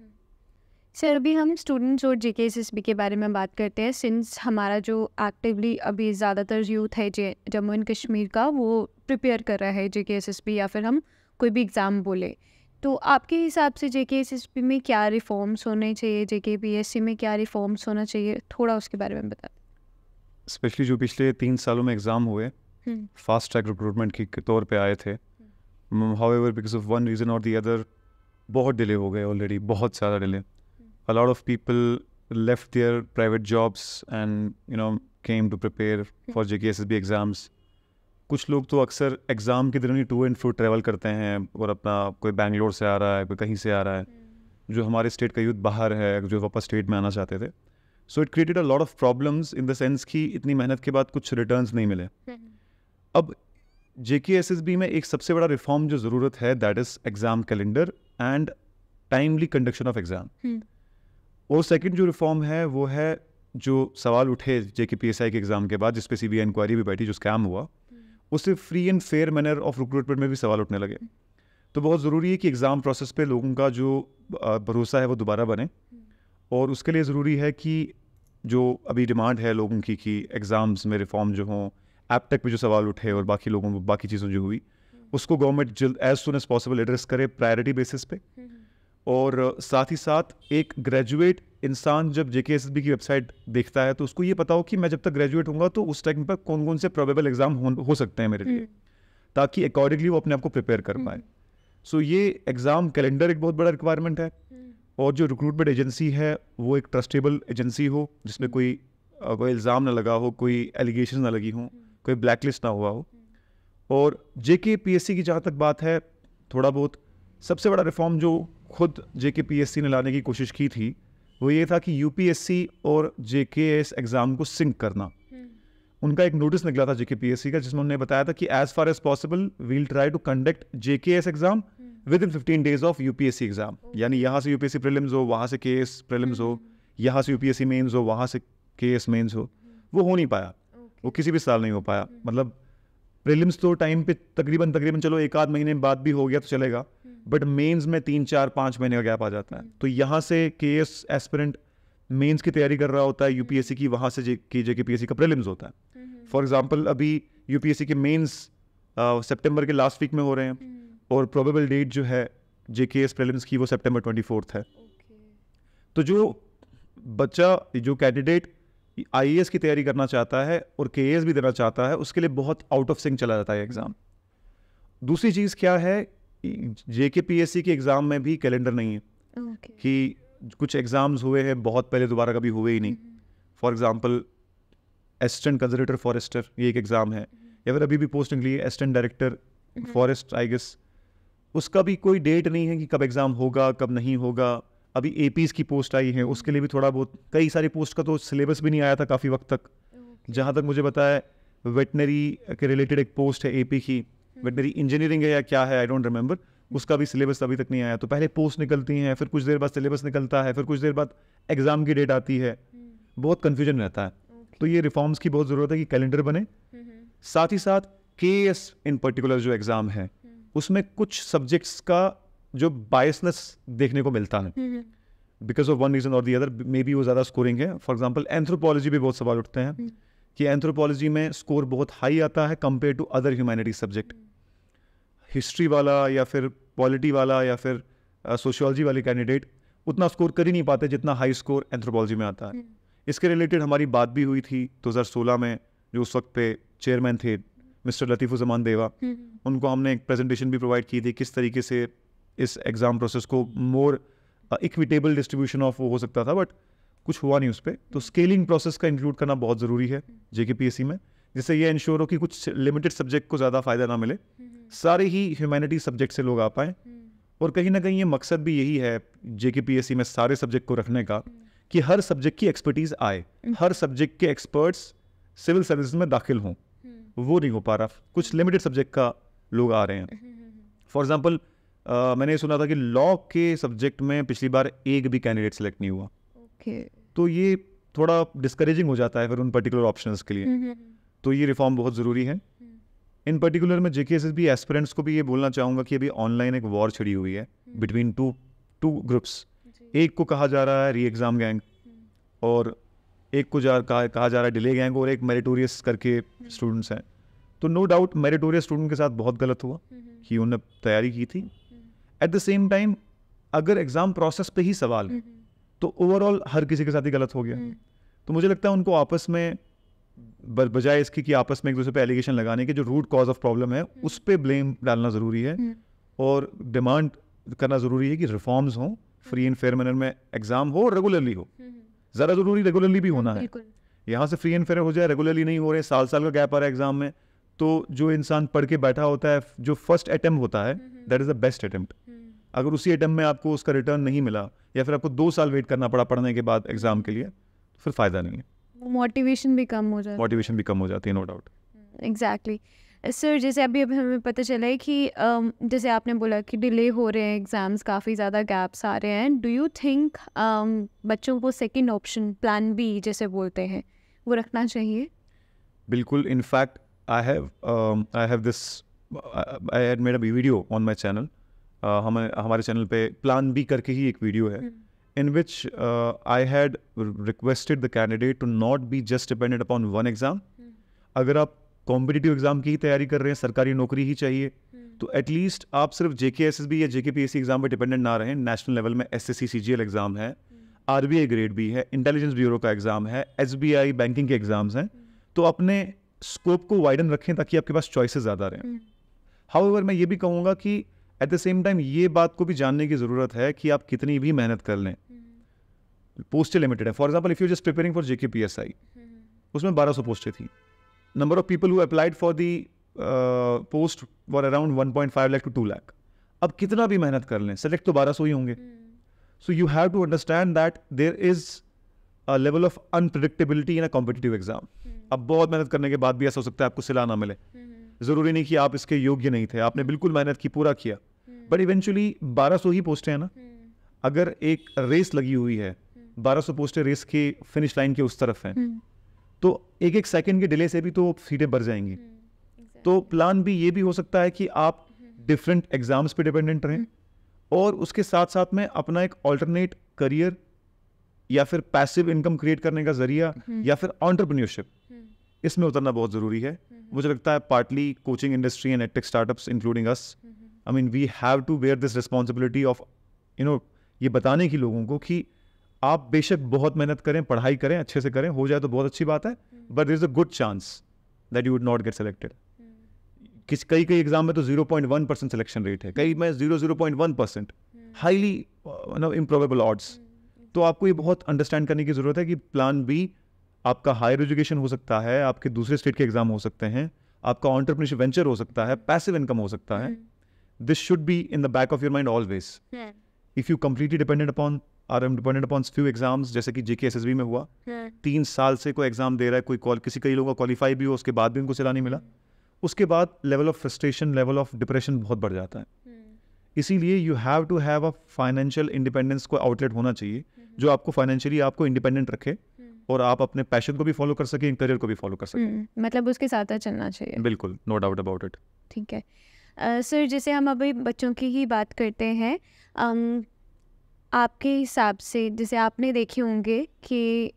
सर अभी हम स्टूडेंट्स और JKSSB के बारे में बात करते हैं। सिंस हमारा जो एक्टिवली अभी ज़्यादातर यूथ है जम्मू एंड कश्मीर का, वो प्रिपेयर कर रहा है JKSSB या फिर हम कोई भी एग्ज़ाम बोले, तो आपके हिसाब से JKSSB में क्या रिफॉर्म्स होने चाहिए, JKPSC में क्या रिफॉर्म्स होना चाहिए, थोड़ा उसके बारे में बता। स्पेशली जो पिछले 3 सालों में एग्ज़ाम हुए, फास्ट ट्रैक रिक्रूटमेंट के तौर पे आए थे, However, because of one reason or the other, बहुत डिले हो गए ऑलरेडी, बहुत ज़्यादा delay. A lot of people left their private jobs and came to prepare for JKSSB exams. कुछ लोग तो अक्सर एग्ज़ाम के दिनों ही टू एंड फ्रो ट्रैवल करते हैं और अपना कोई बैंगलोर से आ रहा है, कोई कहीं से आ रहा है. जो हमारे स्टेट का यूथ बाहर है, जो वापस स्टेट में आना चाहते थे. So it created a lot of problems in the sense कि इतनी मेहनत के बाद कुछ रिटर्न्स नहीं मिले. अब JKSSB में एक सबसे बड़ा रिफॉर्म जो ज़रूरत है, that is exam calendar and timely conduction of exam. और सेकंड जो रिफॉर्म है वो है जो सवाल उठे JKPSI के एग्ज़ाम के बाद, जिस पे CBI इंक्वायरी भी बैठी, जो स्कैम हुआ, उससे free and fair manner of recruitment में भी सवाल उठने लगे. तो बहुत ज़रूरी है कि एग्ज़ाम प्रोसेस पे लोगों का जो भरोसा है वो दोबारा बने. और उसके लिए ज़रूरी है कि जो अभी डिमांड है लोगों की कि एग्ज़ाम्स में रिफॉर्म जो हों, एपटेक पे जो सवाल उठे और बाकी लोगों बाकी चीज़ों जो हुई, उसको गवर्नमेंट जल्द as soon as possible address करे प्रायोरिटी बेसिस पे. और साथ ही साथ एक ग्रेजुएट इंसान जब JKSSB की वेबसाइट देखता है तो उसको ये पता हो कि मैं जब तक ग्रेजुएट होऊंगा तो उस टाइम पर कौन कौन से प्रोबेबल एग्जाम हो सकते हैं मेरे लिए, ताकि अकॉर्डिंगली वो अपने आप को प्रिपेयर कर पाए. सो ये एग्ज़ाम कैलेंडर एक बहुत बड़ा रिक्वायरमेंट है. और जो रिक्रूटमेंट एजेंसी है वो एक ट्रस्टेबल एजेंसी हो, जिसमें कोई इल्ज़ाम ना लगा हो, कोई एलिगेशन ना लगी हो, कोई ब्लैकलिस्ट ना हुआ हो. और JKPSC की जहाँ तक बात है, थोड़ा बहुत सबसे बड़ा रिफॉर्म जो खुद JKPSC ने लाने की कोशिश की थी वो ये था कि UPSC और JKS एग्ज़ाम को सिंक करना. उनका एक नोटिस निकला था JKPSC का, जिसमें उन्होंने बताया था कि as far as possible we'll try to conduct JKS exam within 15 days of UPSC exam. यानी यहाँ से UPSC प्रीलिम्स हो, वहाँ से KS प्रीलिम्स हो, यहाँ से UPSC मेंस हो, वहाँ से KS मेंस हो. वो हो नहीं पाया, वो किसी भी साल नहीं हो पाया. मतलब प्रीलिम्स तो टाइम पे तकरीबन चलो एक आध महीने बाद भी हो गया तो चलेगा, बट मेंस में 3-4-5 महीने का गैप आ जाता है. तो यहाँ से KS एस्पिरेंट मेंस की तैयारी कर रहा होता है UPSC की, वहाँ से JKPSC का प्रीलिम्स होता है. फॉर एग्जांपल अभी UPSC के मेंस सितंबर के लास्ट वीक में हो रहे हैं और प्रोबेबल डेट जो है JKS प्रीलिम्स की वो सितंबर 24 है. तो जो बच्चा, जो कैंडिडेट IAS की तैयारी करना चाहता है और KS भी देना चाहता है, उसके लिए बहुत आउट ऑफ सिंक चला जाता है एग्ज़ाम. दूसरी चीज़ क्या है, JKPSC के एग्ज़ाम में भी कैलेंडर नहीं है. कि कुछ एग्ज़ाम्स हुए हैं बहुत पहले, दोबारा कभी हुए ही नहीं. For example assistant conservator forester, ये एक एग्ज़ाम है. या फिर अभी भी पोस्ट निकली है assistant director forest, I guess उसका भी कोई डेट नहीं है कि कब एग्ज़ाम होगा कब नहीं होगा. अभी APs की पोस्ट आई है, उसके लिए भी थोड़ा बहुत, कई सारी पोस्ट का तो सिलेबस भी नहीं आया था काफ़ी वक्त तक. जहाँ तक मुझे बताया वेटनरी के रिलेटेड एक पोस्ट है AP की, वेटनरी इंजीनियरिंग है या क्या है, आई डोंट रिमेंबर, उसका भी सिलेबस अभी तक नहीं आया. तो पहले पोस्ट निकलती हैं, फिर कुछ देर बाद सिलेबस निकलता है, फिर कुछ देर बाद एग्ज़ाम की डेट आती है, बहुत कन्फ्यूजन रहता है. तो ये रिफॉर्म्स की बहुत ज़रूरत है कि कैलेंडर बने. साथ ही साथ KS इन पर्टिकुलर जो एग्ज़ाम है उसमें कुछ सब्जेक्ट्स का जो बायसनेस देखने को मिलता है, बिकॉज ऑफ वन रीज़न और दी अदर, मे बी वो ज़्यादा स्कोरिंग है. फॉर एग्जांपल एंथ्रोपोलॉजी भी बहुत सवाल उठते हैं कि एंथ्रोपोलॉजी में स्कोर बहुत हाई आता है compare to other humanities subject. History वाला या फिर पॉलिटी वाला या फिर सोशियोलॉजी वाले कैंडिडेट उतना स्कोर कर ही नहीं पाते जितना हाई स्कोर एंथ्रोपोलॉजी में आता है. इसके रिलेटेड हमारी बात भी हुई थी 2016 में, जो उस वक्त पे चेयरमैन थे मिस्टर लतीफ़ुज़्ज़मान देवा. उनको हमने एक प्रेजेंटेशन भी प्रोवाइड की थी किस तरीके से इस एग्ज़ाम प्रोसेस को मोर इक्विटेबल डिस्ट्रीब्यूशन ऑफ वो हो सकता था, बट कुछ हुआ नहीं उस पर. तो स्केलिंग प्रोसेस का इंक्लूड करना बहुत ज़रूरी है JKPSC में, जिससे ये इंश्योर हो कि कुछ लिमिटेड सब्जेक्ट को ज़्यादा फ़ायदा ना मिले, सारे ही ह्यूमैनिटी सब्जेक्ट से लोग आ पाएँ. और कहीं ना कहीं ये मकसद भी यही है JKPSC में सारे सब्जेक्ट को रखने का कि हर सब्जेक्ट की एक्सपर्टीज़ आए, हर सब्जेक्ट के एक्सपर्ट्स सिविल सर्विस में दाखिल हों. वो नहीं हो पा रहा, कुछ लिमिटेड सब्जेक्ट का लोग आ रहे हैं. फॉर एग्जांपल मैंने सुना था कि लॉ के सब्जेक्ट में पिछली बार एक भी कैंडिडेट सेलेक्ट नहीं हुआ. तो ये थोड़ा डिस्करेजिंग हो जाता है फिर उन पर्टिकुलर ऑप्शंस के लिए. तो ये रिफॉर्म बहुत ज़रूरी है. इन पर्टिकुलर मैं JKSSB एस्पिरेंट्स को भी ये बोलना चाहूँगा कि अभी ऑनलाइन एक वॉर छिड़ी हुई है बिटवीन टू ग्रुप्स. एक को कहा जा रहा है री एग्ज़ाम गैंग और एक को कहा जा रहा है डिले गैंग, और एक मेरिटोरियस करके स्टूडेंट्स हैं. तो नो डाउट मेरिटोरियस स्टूडेंट के साथ बहुत गलत हुआ कि उन्होंने तैयारी की थी. एट द सेम टाइम अगर एग्ज़ाम प्रोसेस पे ही सवाल तो ओवरऑल हर किसी के साथ ही गलत हो गया. तो मुझे लगता है उनको आपस में बजाय इसके कि आपस में एक दूसरे पे एलिगेशन लगाने के, जो रूट कॉज ऑफ प्रॉब्लम है उस पे ब्लेम डालना ज़रूरी है और डिमांड करना ज़रूरी है कि रिफॉर्म्स हों, फ्री एंड फेयर मैनर में एग्ज़ाम हो, रेगुलरली हो। ज़रा ज़रूरी रेगुलरली भी होना है। यहाँ से फ्री एंड फेयर हो जाए, रेगुलरली नहीं हो रहे, साल का गैप आ रहा है एग्जाम में, तो जो इंसान पढ़ के बैठा होता है, जो फर्स्ट अटेम्प्ट होता है, that is the best attempt. अगर उसी अटेम्प्ट में आपको उसका रिटर्न नहीं मिला या फिर आपको 2 साल वेट करना पड़ा पढ़ने के बाद एग्जाम के लिए, तो फिर फ़ायदा नहीं है। मोटिवेशन भी कम हो जाती है, नो डाउट। एग्जैक्टली सर, जैसे अभी हमें पता चला है कि जैसे आपने बोला कि डिले हो रहे हैं एग्ज़ाम्स, काफ़ी ज़्यादा गैप्स आ रहे हैं, डू यू थिंक बच्चों को सेकंड ऑप्शन प्लान बी जैसे बोलते हैं वो रखना चाहिए? बिल्कुल, in fact I have this, I had made a video on my channel, हमारे चैनल पे प्लान बी करके ही एक वीडियो है, in which I had requested the candidate to not be just dependent upon one exam. अगर आप competitive exam की ही तैयारी कर रहे हैं, सरकारी नौकरी ही चाहिए, तो एटलीस्ट आप सिर्फ JKSSB या JKPSC एग्जाम पर डिपेंडेंट ना रहें। नेशनल लेवल में SSC CGL एग्जाम है, RBI ग्रेड बी है, इंटेलिजेंस ब्यूरो का एग्जाम है, SBI बैंकिंग के एग्जाम्स हैं, तो अपने स्कोप को वाइडन रखें ताकि आपके पास चॉइसेस ज़्यादा रहें। हाउएवर मैं ये भी कहूँगा कि एट द सेम टाइम ये बात को भी जानने की ज़रूरत है कि आप कितनी भी मेहनत कर लें, पोस्टें लिमिटेड है। For example, if you just preparing for JKPSI, उसमें 1200 पोस्टें थी, number of people who applied for the post were around 1.5 lakh to 2 lakh. अब कितना भी मेहनत कर लें, सेलेक्ट तो 1200 ही होंगे। So you have to understand that there is a level of unpredictability in a competitive exam. अब बहुत मेहनत करने के बाद भी ऐसा हो सकता है आपको सिला ना मिले। ज़रूरी नहीं कि आप इसके योग्य नहीं थे, आपने बिल्कुल मेहनत की, पूरा किया, बट इवेंचुअली 1200 ही पोस्टें हैं ना। अगर एक रेस लगी हुई है, 1200 पोस्टें रेस के फिनिश लाइन के उस तरफ हैं, तो एक एक सेकंड के डिले से भी तो सीटें भर जाएंगी। तो प्लान भी ये भी हो सकता है कि आप डिफरेंट एग्जाम्स पे डिपेंडेंट रहें और उसके साथ साथ में अपना एक ऑल्टरनेट करियर या फिर पैसिव इनकम क्रिएट करने का जरिया या फिर एंटरप्रेन्योरशिप, इसमें उतरना बहुत ज़रूरी है। मुझे लगता है partly coaching industry and edtech startups including us, I mean we have to bear this responsibility of ये बताने की लोगों को कि आप बेशक बहुत मेहनत करें, पढ़ाई करें, अच्छे से करें, हो जाए तो बहुत अच्छी बात है, but there is a good chance that you would not get selected. कई एग्जाम में तो 0.1% सिलेक्शन रेट है, कई में 0.1%, हाईली इम्प्रोबेबल ऑड्स। तो आपको ये बहुत अंडरस्टैंड करने की ज़रूरत है कि प्लान बी आपका हायर एजुकेशन हो सकता है, आपके दूसरे स्टेट के एग्जाम हो सकते हैं, आपका एंटरप्रेन्योरशिप वेंचर हो सकता है, पैसिव इनकम हो सकता है। This should be in the back of your mind always. If you completely dependent upon dependent upon few exams, जैसे कि JKSSB में हुआ, 3 साल से कोई एग्जाम दे रहा है, कोई कई लोगों का क्वालिफाई भी हो, उसके बाद भी उनको सिला नहीं मिला, उसके बाद level of frustration, level of depression बहुत बढ़ जाता है। इसीलिए you have to have a financial independence, को आउटलेट होना चाहिए जो आपको फाइनेंशियली आपको इंडिपेंडेंट रखे और आप अपने पैशन को भी फॉलो कर सकें, करियर को भी फॉलो कर सकें। मतलब उसके साथ चलना चाहिए। बिल्कुल, नो डाउट अबाउट इट। ठीक है सर, जैसे हम अभी बच्चों की ही बात करते हैं, आपके हिसाब से जैसे आपने देखे होंगे कि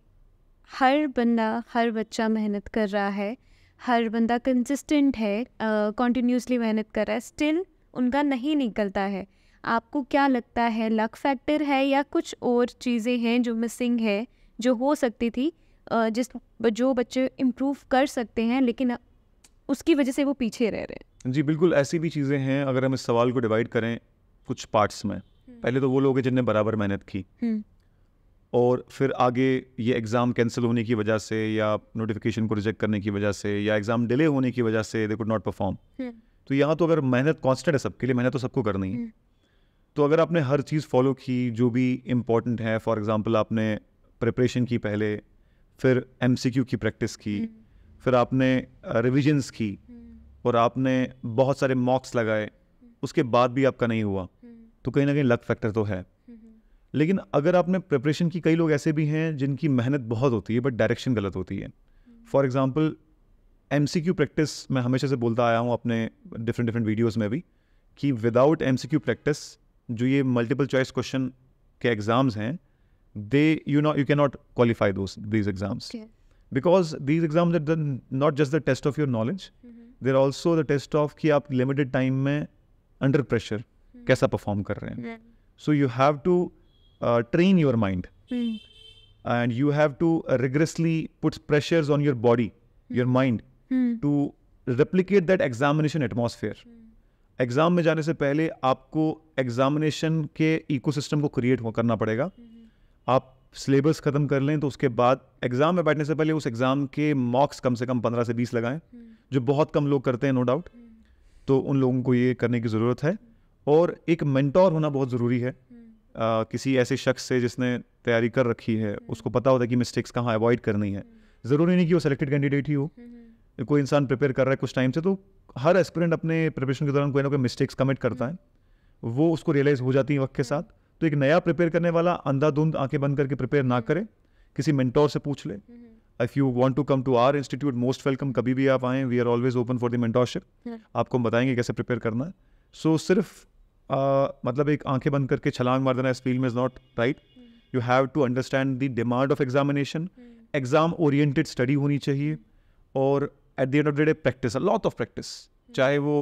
हर बच्चा मेहनत कर रहा है, हर बंदा कंसिस्टेंट है, कॉन्टिन्यूसली मेहनत कर रहा है, स्टिल उनका नहीं निकलता है। आपको क्या लगता है, लक फैक्टर है या कुछ और चीज़ें हैं जो मिसिंग है, जो हो सकती थी, जो बच्चे इम्प्रूव कर सकते हैं लेकिन उसकी वजह से वो पीछे रह रहे हैं? जी बिल्कुल, ऐसी भी चीज़ें हैं। अगर हम इस सवाल को डिवाइड करें कुछ पार्ट्स में, पहले तो वो लोग हैं जिनने बराबर मेहनत की और फिर आगे ये एग्ज़ाम कैंसिल होने की वजह से या नोटिफिकेशन को रिजेक्ट करने की वजह से या एग्ज़ाम डिले होने की वजह से दे कुड नॉट परफॉर्म। तो यहाँ तो अगर मेहनत कांस्टेंट है सबके लिए, मेहनत तो सबको करनी है। तो अगर आपने हर चीज़ फॉलो की जो भी इम्पोर्टेंट है, फॉर एग्ज़ाम्पल आपने प्रिपरेशन की पहले, फिर MCQ की प्रैक्टिस की, फिर आपने रिविजन्स की और आपने बहुत सारे मॉक्स लगाए, उसके बाद भी आपका नहीं हुआ, तो कहीं ना कहीं लक फैक्टर तो है। लेकिन अगर आपने प्रिपरेशन की, कई लोग ऐसे भी हैं जिनकी मेहनत बहुत होती है बट डायरेक्शन गलत होती है। फॉर एग्ज़ाम्पल MCQ प्रैक्टिस, मैं हमेशा से बोलता आया हूँ अपने डिफरेंट वीडियोज़ में भी, कि विदाउट MCQ प्रैक्टिस जो ये मल्टीपल चॉइस क्वेश्चन के एग्ज़ाम्स हैं, you cannot qualify these exams, because these exams are not just the test of your knowledge, they're also the test of कि आप limited time में under pressure कैसा perform कर रहे हैं। So you have to train your mind and you have to rigorously put pressures on your body your mind to replicate that examination atmosphere. Exam में जाने से पहले आपको एग्जामिनेशन के इकोसिस्टम को क्रिएट करना पड़ेगा। आप सिलेबस ख़त्म कर लें तो उसके बाद एग्जाम में बैठने से पहले उस एग्जाम के मॉक्स कम से कम 15 से 20 लगाएं, जो बहुत कम लोग करते हैं, नो डाउट। तो उन लोगों को ये करने की ज़रूरत है। और एक मेंटोर होना बहुत ज़रूरी है, किसी ऐसे शख्स से जिसने तैयारी कर रखी है, उसको पता होता है कि मिस्टेक्स कहाँ अवॉइड करनी है। ज़रूरी नहीं कि वो सेलेक्टेड कैंडिडेट ही हो, कोई इंसान प्रिपेयर कर रहा है कुछ टाइम से, तो हर एस्पिरेंट अपने प्रिपरेशन के दौरान कोई ना कोई मिस्टेक्स कमिट करता है, वो उसको रियलाइज़ हो जाती है वक्त के साथ। तो एक नया प्रिपेयर करने वाला अंधाधुंध आंखें बंद करके प्रिपेयर ना करे, किसी मेंटोर से पूछ ले। If you want to come to our institute, most welcome, कभी भी आप आएँ, we are always open for the mentorship. आपको हम बताएंगे कैसे प्रिपेयर करना है। सो सिर्फ मतलब एक आंखें बंद करके छलांग मार देना इस फील्ड में is not right. You have to understand the demand of examination. Exam oriented study होनी चाहिए, और at the end of the day practice, a lot of practice. चाहे वो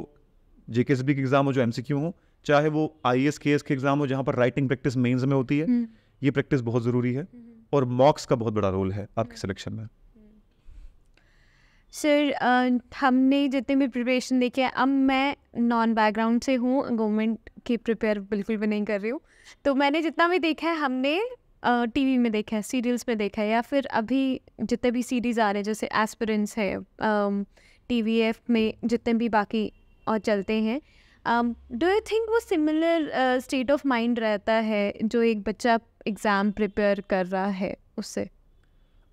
जेकेएसबी के एग्जाम हो जो एमसीक्यू हो, चाहे वो आईएएस केएस के एग्जाम हो जहाँ पर राइटिंग प्रैक्टिस मेंस में होती है, ये प्रैक्टिस बहुत ज़रूरी है। और मॉक्स का बहुत बड़ा रोल है आपके सिलेक्शन में। सर, हमने जितने भी प्रिपरेशन देखे हैं, अब मैं नॉन बैकग्राउंड से हूँ, गवर्नमेंट की प्रिपेयर बिल्कुल भी नहीं कर रही हूँ, तो मैंने जितना भी देखा है हमने टीवी में देखा है, सीरियल्स में देखा है, या फिर अभी जितने भी सीरीज़ आ रहे हैं जैसे एस्पिरेंट्स है, टीवीएफ में जितने भी बाकी और चलते हैं, डू यू थिंक वो सिमिलर स्टेट ऑफ माइंड रहता है जो एक बच्चा एग्ज़ाम प्रिपेयर कर रहा है उससे?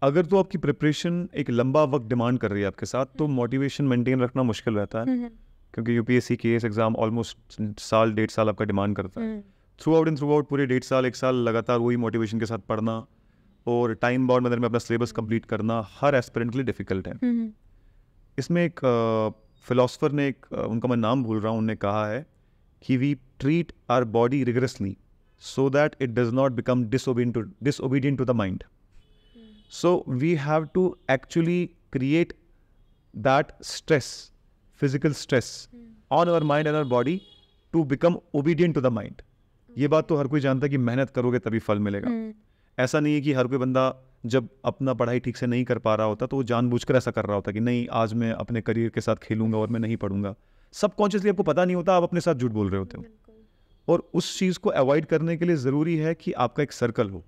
अगर तो आपकी प्रिपरेशन एक लंबा वक्त डिमांड कर रही है आपके साथ, तो मोटिवेशन मेंटेन रखना मुश्किल रहता है, क्योंकि यूपीएससी केएस एग्जाम ऑलमोस्ट साल 1.5 साल आपका डिमांड करता है। Through out and through out पूरे 1.5 साल 1 साल लगातार वही मोटिवेशन के साथ पढ़ना और टाइम बाउंड मैनर में अपना सिलेबस कंप्लीट करना हर एस्पिरेंट के लिए डिफिकल्ट है। इसमें एक फिलोसफर ने, उनका मैं नाम भूल रहा हूँ, उन्होंने कहा है कि we treat our body rigorously so that it does not become disobedient to the mind. So we have to actually create that stress, physical stress on our mind and our body to become obedient to the mind. ये बात तो हर कोई जानता है कि मेहनत करोगे तभी फल मिलेगा। ऐसा नहीं है कि हर कोई बंदा जब अपना पढ़ाई ठीक से नहीं कर पा रहा होता तो वो जानबूझकर ऐसा कर रहा होता कि नहीं आज मैं अपने करियर के साथ खेलूंगा और मैं नहीं पढ़ूंगा। सबकॉन्शियसली आपको पता नहीं होता, आप अपने साथ झूठ बोल रहे होते हो। और उस चीज़ को अवॉइड करने के लिए ज़रूरी है कि आपका एक सर्कल हो,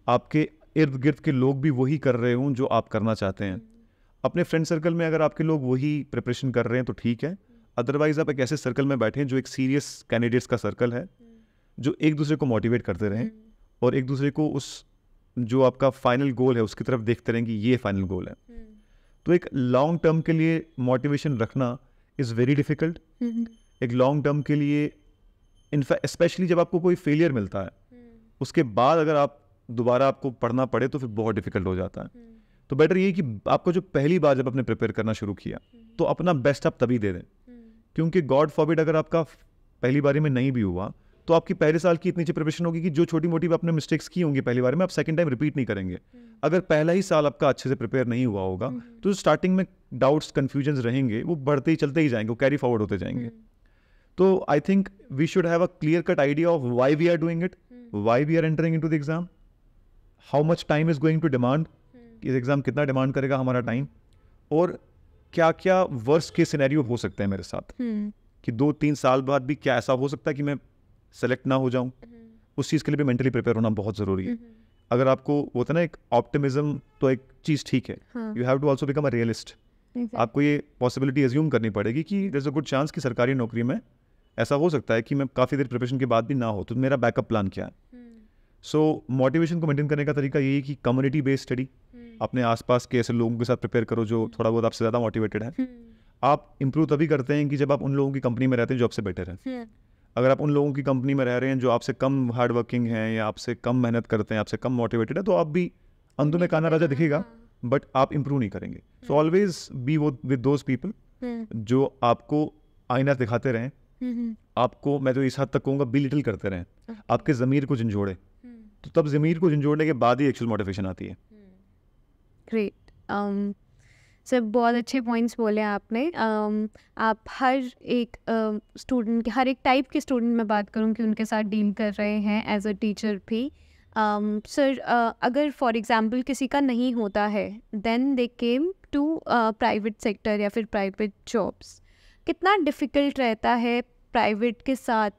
आपके इर्द गिर्द के लोग भी वही कर रहे हों जो आप करना चाहते हैं। अपने फ्रेंड सर्कल में अगर आपके लोग वही प्रिपरेशन कर रहे हैं तो ठीक है, अदरवाइज आप एक ऐसे सर्कल में बैठें जो एक सीरियस कैंडिडेट्स का सर्कल है, जो एक दूसरे को मोटिवेट करते रहें और एक दूसरे को उस जो आपका फाइनल गोल है उसकी तरफ देखते रहें कि ये फाइनल गोल है। तो एक लॉन्ग टर्म के लिए मोटिवेशन रखना इज़ वेरी डिफ़िकल्ट। एक लॉन्ग टर्म के लिए इनफैक्ट स्पेशली जब आपको कोई फेलियर मिलता है उसके बाद अगर आप दोबारा आपको पढ़ना पड़े तो फिर बहुत डिफिकल्ट हो जाता है। तो बेटर ये कि आपको जो पहली बार जब आपने प्रिपेयर करना शुरू किया तो अपना बेस्ट आप तभी दे दें, क्योंकि गॉड फॉरबिड अगर आपका पहली बारी में नहीं भी हुआ तो आपकी पहले साल की इतनी अच्छी प्रिपरेशन होगी कि जो छोटी मोटी आपने मिस्टेक्स की होंगी पहली बार में आप सेकंड टाइम रिपीट नहीं करेंगे। अगर पहला ही साल आपका अच्छे से प्रिपेयर नहीं हुआ होगा तो स्टार्टिंग में डाउट्स कन्फ्यूजन रहेंगे, वो बढ़ते ही चलते ही जाएंगे, वो कैरी फॉरवर्ड होते जाएंगे। तो I think we should have a clear cut idea of why we are doing it, why we are entering into the exam, how much time is going to demand, इस exam कितना demand करेगा हमारा time, और क्या क्या worst के scenario हो सकते हैं मेरे साथ कि 2-3 साल बाद भी क्या ऐसा हो सकता है कि मैं सेलेक्ट ना हो जाऊं। उस चीज़ के लिए भी मेंटली प्रिपेयर होना बहुत ज़रूरी है। अगर आपको होता है ना एक ऑप्टिमिज्म, तो एक चीज़ ठीक है, you have to also become a realist. आपको ये पॉसिबिलिटी एज्यूम करनी पड़ेगी कि there is a good chance कि सरकारी नौकरी में ऐसा हो सकता है कि मैं काफ़ी देर प्रिपरेशन के बाद भी ना हो, तो मेरा बैकअप प्लान क्या है। सो मोटिवेशन को मेंटेन करने का तरीका यही है कि कम्युनिटी बेस्ड स्टडी, अपने आसपास के ऐसे लोगों के साथ प्रिपेयर करो जो थोड़ा बहुत आपसे ज़्यादा मोटिवेटेड है। आप इंप्रूव तभी करते हैं कि जब आप उन लोगों की कंपनी में रहते हैं जो आपसे बेटर हैं। अगर आप उन लोगों की कंपनी में रह रहे हैं जो आपसे कम हार्ड वर्किंग हैं या आपसे कम मेहनत करते हैं, आपसे कम मोटिवेटेड है, तो आप भी अंधों में काना राजा दिखेगा बट आप इंप्रूव नहीं करेंगे। So always be with those people जो आपको आईना दिखाते रहें, आपको मैं तो इस हद तक कहूँगा बी लिटिल करते रहें, आपके ज़मीर को झंझोड़े, तो तब ज़मीर को झंझोड़ने के बाद ही एक्चुअल मोटिवेशन आती है। ग्रेट सर, बहुत अच्छे पॉइंट्स बोले आपने। आप हर एक स्टूडेंट के, हर एक टाइप के स्टूडेंट में बात करूँ कि उनके साथ डील कर रहे हैं एज अ टीचर भी। सर, अगर फॉर एग्जांपल किसी का नहीं होता है, then they came to private sector या फिर प्राइवेट जॉब्स, कितना डिफ़िकल्ट रहता है प्राइवेट के साथ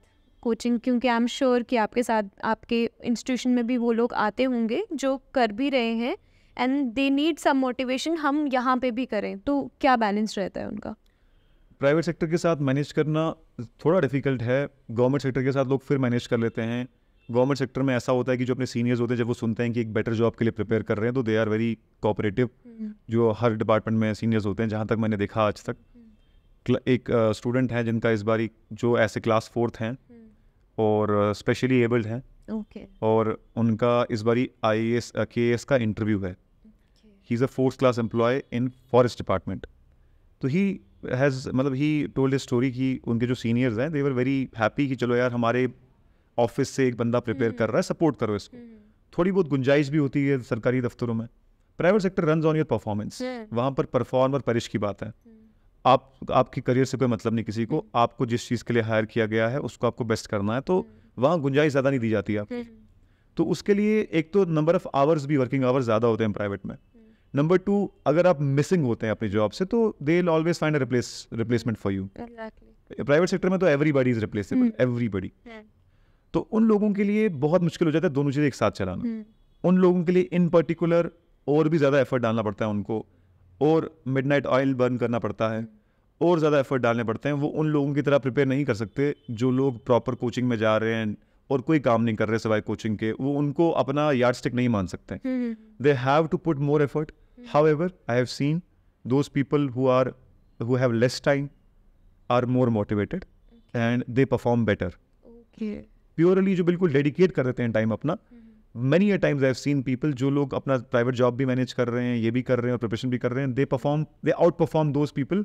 कोचिंग? क्योंकि आई एम श्योर कि आपके साथ आपके इंस्टीट्यूशन में भी वो लोग आते होंगे जो कर भी रहे हैं and they need some motivation, हम यहाँ पे भी करें, तो क्या बैलेंस रहता है उनका? प्राइवेट सेक्टर के साथ मैनेज करना थोड़ा डिफिकल्ट है, गवर्नमेंट सेक्टर के साथ लोग फिर मैनेज कर लेते हैं। गवर्नमेंट सेक्टर में ऐसा होता है कि जो अपने सीनियर्स होते हैं जब वो सुनते हैं कि एक बेटर जॉब के लिए प्रिपेयर कर रहे हैं तो दे आर वेरी कोऑपरेटिव। जो हर डिपार्टमेंट में सीनियर्स होते हैं, जहाँ तक मैंने देखा आज तक, एक स्टूडेंट हैं जिनका इस बारी जो ऐसे क्लास 4th हैं और स्पेशली एबल्ड हैं, और उनका इस बारी IAS KAS का इंटरव्यू है। He is a 4th class employee in forest department. तो ही टोल्ड ए स्टोरी कि उनके जो सीनियर्स हैं दे वर वेरी हैप्पी कि चलो यार हमारे ऑफिस से एक बंदा प्रिपेयर कर रहा है, सपोर्ट करो इसको। थोड़ी बहुत गुंजाइश भी होती है सरकारी दफ्तरों में। Private sector runs on your performance, वहाँ पर परफॉर्म और परिश की बात है। आपकी करियर से कोई मतलब नहीं किसी को, आपको जिस चीज़ के लिए हायर किया गया है उसको आपको बेस्ट करना है, तो वहाँ गुंजाइश ज़्यादा नहीं दी जाती है आपको। तो उसके लिए एक तो नंबर ऑफ आवर्स भी, वर्किंग आवर्स ज़्यादा होते हैं प्राइवेट में। नंबर 2, अगर आप मिसिंग होते हैं अपनी जॉब से तो they will always find a replacement for you. Private sector में तो एवरीबॉडी इज रिप्लेसेबल, एवरीबॉडी। तो उन लोगों के लिए बहुत मुश्किल हो जाता है दोनों चीज़ें एक साथ चलाना। उन लोगों के लिए इन पर्टिकुलर और भी ज़्यादा एफर्ट डालना पड़ता है उनको, और मिडनाइट ऑयल बर्न करना पड़ता है, और ज़्यादा एफर्ट डालने पड़ते हैं। वो उन लोगों की तरह प्रिपेयर नहीं कर सकते जो लोग प्रॉपर कोचिंग में जा रहे हैं और कोई काम नहीं कर रहे सिवाय कोचिंग के। वो उनको अपना यार्डस्टिक नहीं मान सकते। They have to put more effort. However, I have seen those people who have less time are more motivated and they perform better. Purely जो बिल्कुल डेडिकेट कर देते हैं टाइम अपना। Many a times I have seen people जो लोग अपना private job भी मैनेज कर रहे हैं, ये भी कर रहे हैं और प्रिपरेशन भी कर रहे हैं, they outperform those people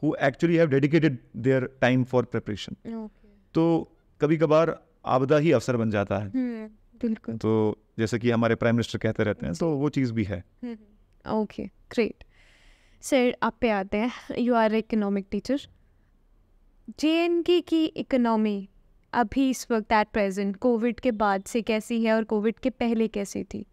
who actually have dedicated their time for preparation. तो कभी कभार आपदा ही अवसर बन जाता है। बिल्कुल। तो जैसे कि हमारे प्राइम मिनिस्टर कहते रहते हैं, तो वो चीज़ भी है। Okay, great. सर, आप पे आते हैं। You are economic teacher. JNK की इकोनॉमी अभी इस वक्त एट प्रेजेंट कोविड के बाद से कैसी है और कोविड के पहले कैसी थी?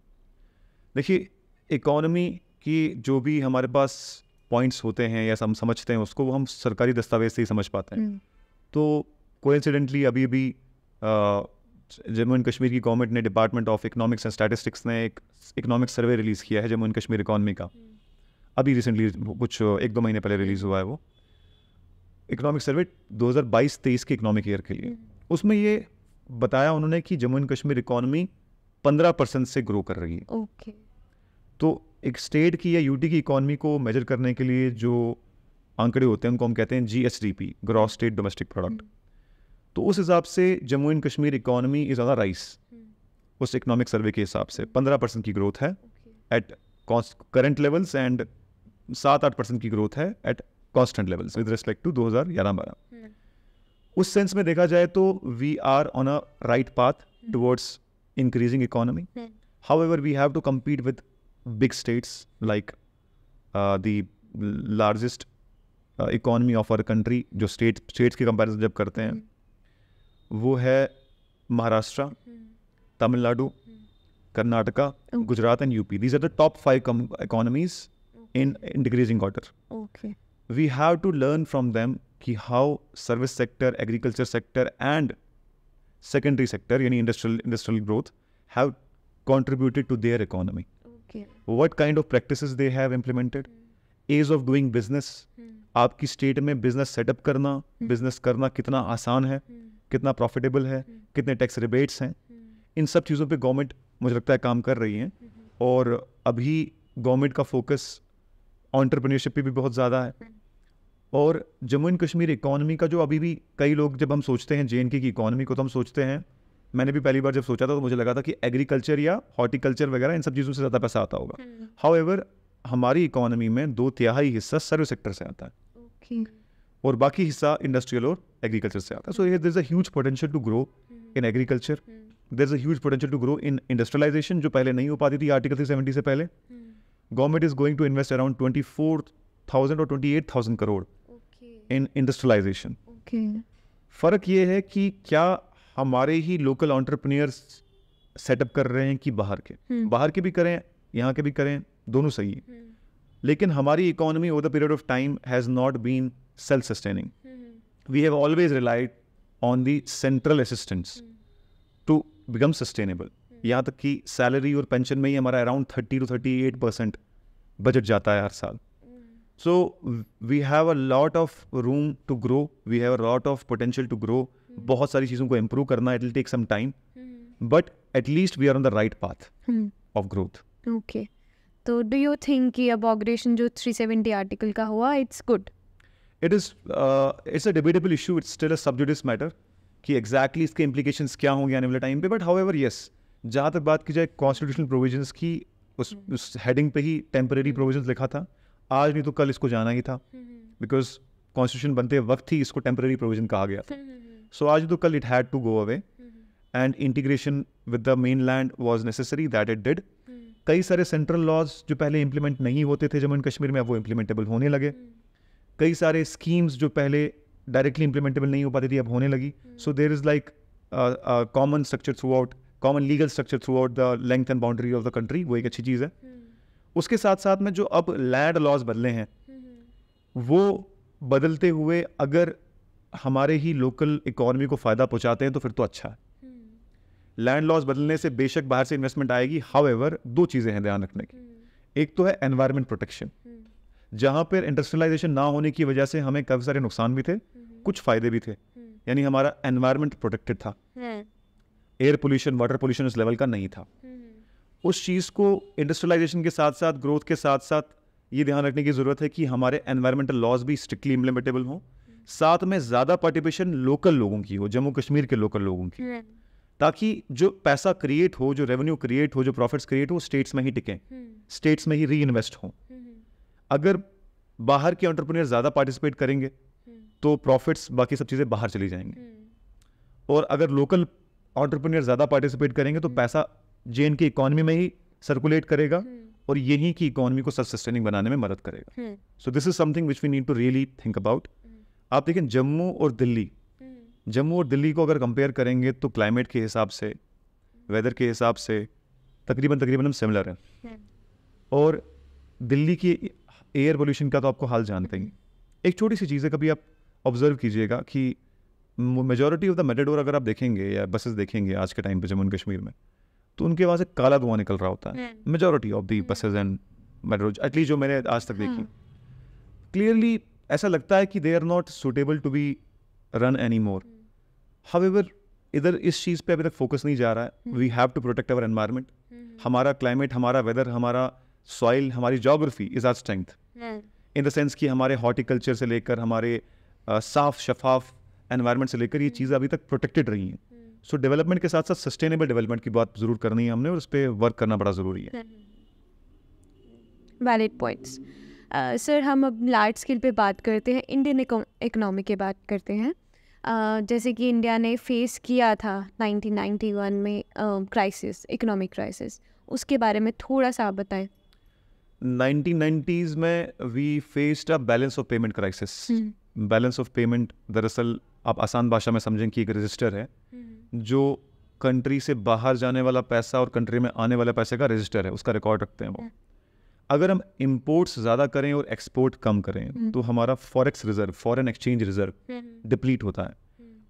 देखिए, इकोनॉमी की जो भी हमारे पास पॉइंट्स होते हैं या हम समझते हैं उसको, वो हम सरकारी दस्तावेज से ही समझ पाते हैं। तो कोइंसिडेंटली अभी भी जम्मू एंड कश्मीर की गवर्नमेंट ने, department of economics and statistics ने एक इकोनॉमिक सर्वे रिलीज़ किया है जम्मू एंड कश्मीर इकॉनमी का। अभी रिसेंटली कुछ 1-2 महीने पहले रिलीज़ हुआ है वो इकोनॉमिक सर्वे 2022-23 के इकोनॉमिक ईयर के लिए। उसमें ये बताया उन्होंने कि जम्मू एंड कश्मीर इकॉनमी 15% से ग्रो कर रही है। तो एक स्टेट की या यूटी की इकॉनमी को मेजर करने के लिए जो आंकड़े होते हैं उनको हम कहते हैं GSDP, gross state domestic product. तो उस हिसाब से Jammu and Kashmir economy is on a rice. उस इकोनॉमिक सर्वे के हिसाब से 15% की ग्रोथ है एट करंट लेवल्स एंड 7-8% की ग्रोथ है at constant levels with respect to 2011-12। उस सेंस में देखा जाए तो we are on a right path towards increasing economy. However we have to compete with big states like the largest economy of our country। जो states के comparison जब करते हैं वो है Maharashtra, Tamil Nadu, Karnataka, Gujarat and UP. These are the top 5 economies in decreasing order. We have to learn from them कि how service sector, agriculture sector and secondary sector यानी industrial growth have contributed to their economy. What kind of practices they have implemented, ease of doing business। आपकी state में business setup करना, business करना कितना आसान है, कितना प्रॉफिटेबल है, कितने टैक्स रिबेट्स हैं, इन सब चीज़ों पे गवर्नमेंट मुझे लगता है काम कर रही है। और अभी गवर्नमेंट का फोकस एंटरप्रेन्योरशिप पे भी बहुत ज़्यादा है। और जम्मू एंड कश्मीर इकॉनमी का जो अभी भी कई लोग जब हम सोचते हैं JNK की इकॉनमी को, तो हम सोचते हैं, मैंने भी पहली बार जब सोचा था तो मुझे लगा था कि एग्रीकल्चर या हॉर्टिकल्चर वगैरह इन सब चीज़ों से ज़्यादा पैसा आता होगा। हाउएवर हमारी इकॉनमी में 2/3 हिस्सा सर्विस सेक्टर से आता है और बाकी हिस्सा इंडस्ट्रियल और एग्रीकल्चर से आता है। So there is a huge potential to grow in agriculture, there is a huge potential to grow in industrialization जो पहले नहीं हो पाती थी आर्टिकल 370 से पहले। Government is going to invest around 24,000 और 28,000 करोड़ इन इंडस्ट्रियलाइजेशन। फ़र्क ये है कि क्या हमारे ही लोकल एंटरप्रेन्योर्स सेटअप कर रहे हैं कि बाहर के भी करें, यहाँ के भी करें, दोनों सही है। लेकिन हमारी economy over the period of time has not been self sustaining. We have always relied on the central assistance to become sustainable. यहाँ तक कि सैलरी और पेंशन में ही हमारा अराउंड 30 to 38% बजट जाता है हर साल. So we have a lot of room to grow. We have a lot of potential to grow. बहुत सारी चीज़ों को improve करना. It will take some time. But at least we are on the right path of growth. Okay. तो do you think कि abrogation जो 370 article का हुआ, it's good? It is it's a debatable issue. It's still a sub judice matter कि exactly इसके implications क्या होंगे आने वाले टाइम पे. But however yes, जहाँ तक बात की जाए constitutional provisions की, उस heading पे ही temporary provisions लिखा था. आज नहीं तो कल इसको जाना ही था, बिकॉज कॉन्स्टिट्यूशन बनते वक्त ही इसको टेम्पररी प्रोविजन कहा गया था. सो आज नहीं तो कल it had to go away and integration with the mainland was necessary, that it did. कई सारे सेंट्रल लॉज जो पहले इंप्लीमेंट नहीं होते थे जम्मू एंड कश्मीर में, अब वो इम्प्लीमेंटेबल होने लगे. कई सारे स्कीम्स जो पहले डायरेक्टली इंप्लीमेंटेबल नहीं हो पाती थी अब होने लगी. So there is like common structure throughout, common legal structure throughout the length and boundary of the country. वो एक अच्छी चीज़ है. उसके साथ साथ में जो अब लैंड लॉज बदले हैं वो बदलते हुए अगर हमारे ही लोकल इकोनॉमी को फ़ायदा पहुंचाते हैं तो फिर तो अच्छा है. लैंड लॉज बदलने से बेशक बाहर से इन्वेस्टमेंट आएगी, हाउएवर दो चीज़ें हैं ध्यान रखने की. एक तो है एनवायरनमेंट प्रोटेक्शन, जहाँ पर इंडस्ट्रियलाइजेशन ना होने की वजह से हमें काफ़ी सारे नुकसान भी थे, कुछ फ़ायदे भी थे. यानी हमारा एनवायरनमेंट प्रोटेक्टेड था, एयर पोल्यूशन वाटर पोल्यूशन उस लेवल का नहीं था. उस चीज़ को इंडस्ट्रियलाइजेशन के साथ साथ, ग्रोथ के साथ साथ ये ध्यान रखने की ज़रूरत है कि हमारे एनवायरमेंटल लॉज भी स्ट्रिक्टली इम्प्लीमेंटेबल हों. साथ में ज़्यादा पार्टिसिपेशन लोकल लोगों की हो, जम्मू कश्मीर के लोकल लोगों की, ताकि जो पैसा क्रिएट हो, जो रेवेन्यू क्रिएट हो, जो प्रॉफिट्स क्रिएट हो, स्टेट्स में ही टिकें, स्टेट्स में ही री इन्वेस्ट हों. अगर बाहर के एंटरप्रेन्योर ज़्यादा पार्टिसिपेट करेंगे तो प्रॉफिट्स बाकी सब चीज़ें बाहर चली जाएंगी. और अगर लोकल एंटरप्रेन्योर ज़्यादा पार्टिसिपेट करेंगे तो पैसा जे की इकोनॉमी में ही सर्कुलेट करेगा और यही की इकोनॉमी को सेल्फ सस्टेनिंग बनाने में मदद करेगा. So this is something which we need to really think about. आप देखें जम्मू और दिल्ली को अगर कंपेयर करेंगे तो क्लाइमेट के हिसाब से, वेदर के हिसाब से तकरीबन हम सिमिलर हैं. और दिल्ली की एयर पोल्यूशन का तो आपको हाल जानते ही. एक छोटी सी चीज़ है, कभी आप ऑब्जर्व कीजिएगा कि मेजॉरिटी ऑफ द मेटाडोर अगर आप देखेंगे या बसेस देखेंगे आज के टाइम पे जम्मू एंड कश्मीर में, तो उनके वहाँ से काला धुआं निकल रहा होता है. Majority of the buses and metro, at least जो मैंने आज तक देखी, क्लियरली ऐसा लगता है कि they are not suitable to be run any more. However इधर इस चीज़ पे अभी तक फोकस नहीं जा रहा है. We have to protect our environment. हमारा क्लाइमेट, हमारा वेदर, हमारा सॉइल, हमारी geography is our strength, in the sense कि हमारे हॉर्टिकल्चर से लेकर हमारे साफ शफाफ एनवायरनमेंट से लेकर ये चीज़ें अभी तक प्रोटेक्टेड रही हैं. सो डेवलपमेंट के साथ साथ सस्टेनेबल डेवलपमेंट की बात ज़रूर करनी है हमने, और उस पर वर्क करना बड़ा ज़रूरी है. Valid points. सर, हम अब लार्ज स्केल पे बात करते हैं, इंडियन इकोनॉमी की बात करते हैं. जैसे कि इंडिया ने फेस किया था 1991 में क्राइसिस, इकोनॉमिक क्राइसिस, उसके बारे में थोड़ा सा आप बताएं. 1990s में we faced a balance of payment crisis. Balance of payment दरअसल आप आसान भाषा में समझें कि एक रजिस्टर है जो कंट्री से बाहर जाने वाला पैसा और कंट्री में आने वाले पैसे का रजिस्टर है, उसका रिकॉर्ड रखते हैं वो. अगर हम इंपोर्ट्स ज़्यादा करें और एक्सपोर्ट कम करें तो हमारा forex reserve, foreign exchange reserve deplete होता है.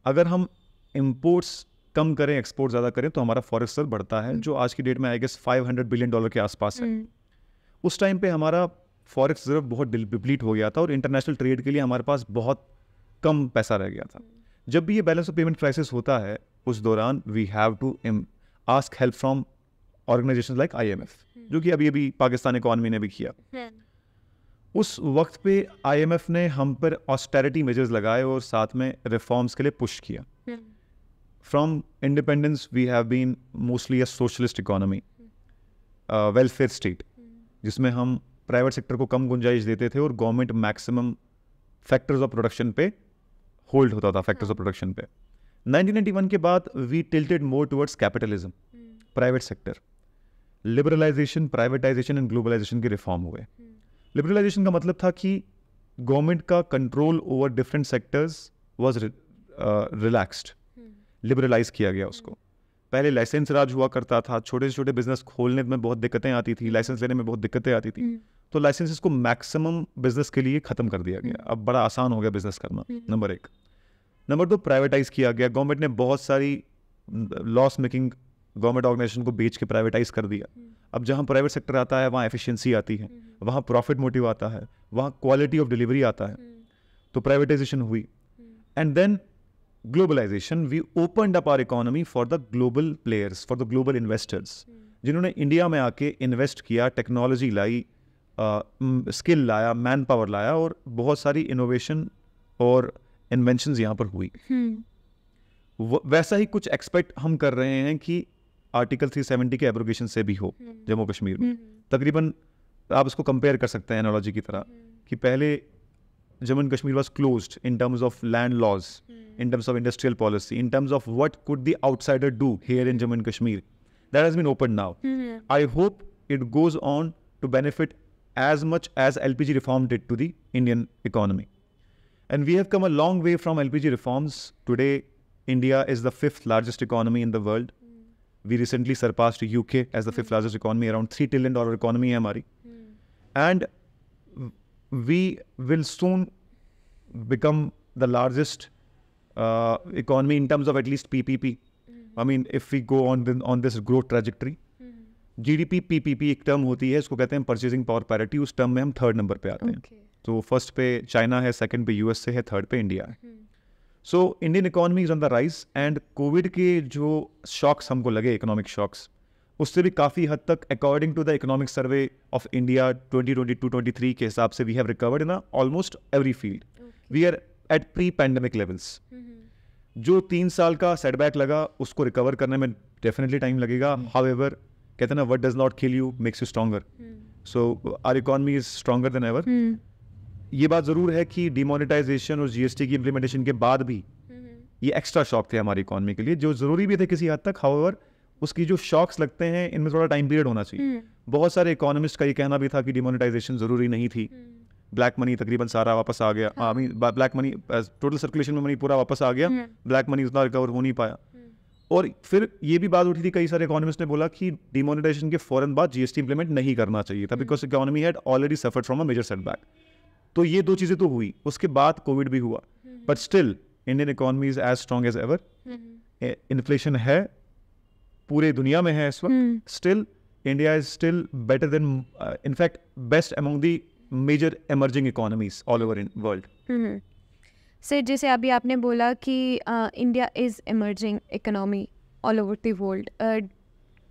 अगर हम इंपोर्ट्स कम करें, एक्सपोर्ट ज़्यादा करें तो हमारा फॉरेक्स रिजर्व बढ़ता है, जो आज की डेट में आई गेस $500 बिलियन के आसपास है. उस टाइम पे हमारा फॉरेक्स रिजर्व बहुत डिप्लीट हो गया था और इंटरनेशनल ट्रेड के लिए हमारे पास बहुत कम पैसा रह गया था. जब भी ये बैलेंस ऑफ पेमेंट क्राइसिस होता है उस दौरान we have to ask help from organizations like IMF, जो कि अभी पाकिस्तान इकोनॉमी ने भी किया. उस वक्त पे IMF ने हम पर ऑस्टेरिटी मेजर्स लगाए और साथ में रिफॉर्म्स के लिए पुश किया. From independence we have been mostly a socialist economy, welfare state, जिसमें हम प्राइवेट सेक्टर को कम गुंजाइश देते थे और government maximum factors of production पे होल्ड होता था, फैक्टर्स ऑफ प्रोडक्शन पे. 1991 के बाद we tilted more towards capitalism, private sector, liberalization, privatization and globalization के रिफॉर्म हुए. लिबरलाइजेशन का मतलब था कि गवर्नमेंट का control over different sectors was relaxed, liberalize किया गया उसको. पहले लाइसेंस राज हुआ करता था, छोटे से छोटे बिजनेस खोलने में बहुत दिक्कतें आती थी, लाइसेंस लेने में बहुत दिक्कतें आती थी, तो लाइसेंसेस को मैक्सिमम बिजनेस के लिए ख़त्म कर दिया गया। अब बड़ा आसान हो गया बिजनेस करना, नंबर 1। नंबर 2, प्राइवेटाइज किया गया। गवर्नमेंट ने बहुत सारी लॉस मेकिंग गवर्नमेंट ऑर्गेनाइजेशन को बेच के प्राइवेटाइज कर दिया। अब जहाँ प्राइवेट सेक्टर आता है वहाँ एफिशिएंसी आती है, वहाँ प्रॉफिट मोटिव आता है, वहाँ क्वालिटी ऑफ डिलीवरी आता है, तो प्राइवेटाइजेशन हुई। And then globalization, we opened up our economy for the global players, for the global investors, जिन्होंने इंडिया में आके इन्वेस्ट किया, टेक्नोलॉजी लाई, स्किल लाया, मैन पावर लाया, और बहुत सारी इनोवेशन और इन्वेंशंस यहाँ पर हुई। वैसा ही कुछ एक्सपेक्ट हम कर रहे हैं कि आर्टिकल 370 के एब्रोगेशन से भी हो जम्मू कश्मीर में। तकरीबन आप इसको कंपेयर कर सकते हैं एनालॉजी की तरह कि पहले Jammu and Kashmir was closed in terms of land laws, in terms of industrial policy, in terms of what could the outsider do here in Jammu and Kashmir. That has been opened now. I hope it goes on to benefit as much as LPG reform did to the Indian economy. And we have come a long way from LPG reforms. Today, India is the 5th largest economy in the world. We recently surpassed UK as the 5th largest economy, around $3 trillion economy है हमारी. And we will soon become the largest economy in terms of at least PPP. I mean, if we go on this growth trajectory, GDP PPP एक term होती है, इसको कहते हैं purchasing power parity. उस term में हम 3rd नंबर पे आते हैं। तो फर्स्ट पे चाइना है, सेकंड पे USA है, थर्ड पे इंडिया है। So Indian economy is on the rise. And Covid के जो शॉक्स हमको लगे, इकोनॉमिक शॉक्स, उससे भी काफ़ी हद तक according to the economic survey of India 2022-23 के हिसाब से we have recovered in almost every field. We are at pre pandemic levels. जो 3 साल का सेटबैक लगा उसको रिकवर करने में डेफिनेटली टाइम लगेगा। हाउएवर, कहते हैं ना, what does not kill you makes you stronger. So our economy is stronger than ever. ये बात ज़रूर है कि डिमोनेटाइजेशन और GST की इम्प्लीमेंटेशन के बाद भी ये एक्स्ट्रा शॉक थे हमारी इकोनॉमी के लिए, जो ज़रूरी भी थे किसी हद तक। हाउएवर, उसकी जो शॉक्स लगते हैं इनमें थोड़ा टाइम पीरियड होना चाहिए। बहुत सारे इकोनॉमिस्ट का ये कहना भी था कि डिमोनेटाइजेशन ज़रूरी नहीं थी। ब्लैक मनी तकरीबन सारा वापस आ गया। I mean black money, total circulation में मनी पूरा वापस आ गया। ब्लैक मनी उतना रिकवर हो नहीं पाया। और फिर ये भी बात उठी थी, कई सारे इकोनॉमिस्ट ने बोला कि डिमोनेटाइजेशन के फौरन बाद GST इंप्लीमेंट नहीं करना चाहिए था, because economy had already suffered from a major setback. तो ये 2 चीज़ें तो हुई, उसके बाद कोविड भी हुआ, but still Indian economy is as strong as ever. Inflation है, पूरे दुनिया में है इस वक्त। Still India is still better than, in fact best among the major emerging economies all over in world. Sir, जैसे अभी आपने बोला कि India is emerging economy all over the world.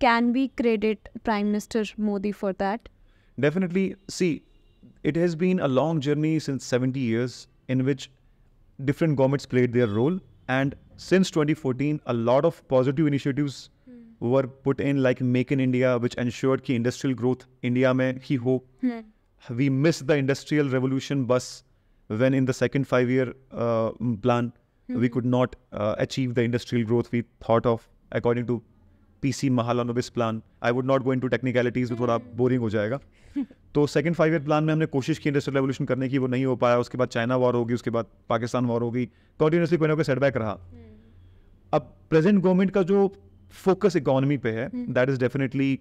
Can we credit Prime Minister Modi for that? Definitely. See, it has been a long journey since 70 years in which different governments played their role, and since 2014 a lot of positive initiatives were put in, like Make in India, which ensured कि industrial growth India में ही हो. We missed the industrial revolution bus when in the second 5-year plan we could not achieve the industrial growth we thought of according to PC Mahalanobis plan. I would not go into technicalities, वो थोड़ा boring हो जाएगा। तो second 5-year plan में हमने कोशिश की industrial revolution करने की, वो नहीं हो पाया। उसके बाद चाइना वॉर होगी, उसके बाद पाकिस्तान वॉर होगी, कंटिन्यूसली कोई ना कोई सेटबैक रहा। अब प्रेजेंट गवर्नमेंट का जो फोकस इकोनॉमी पे है, that is definitely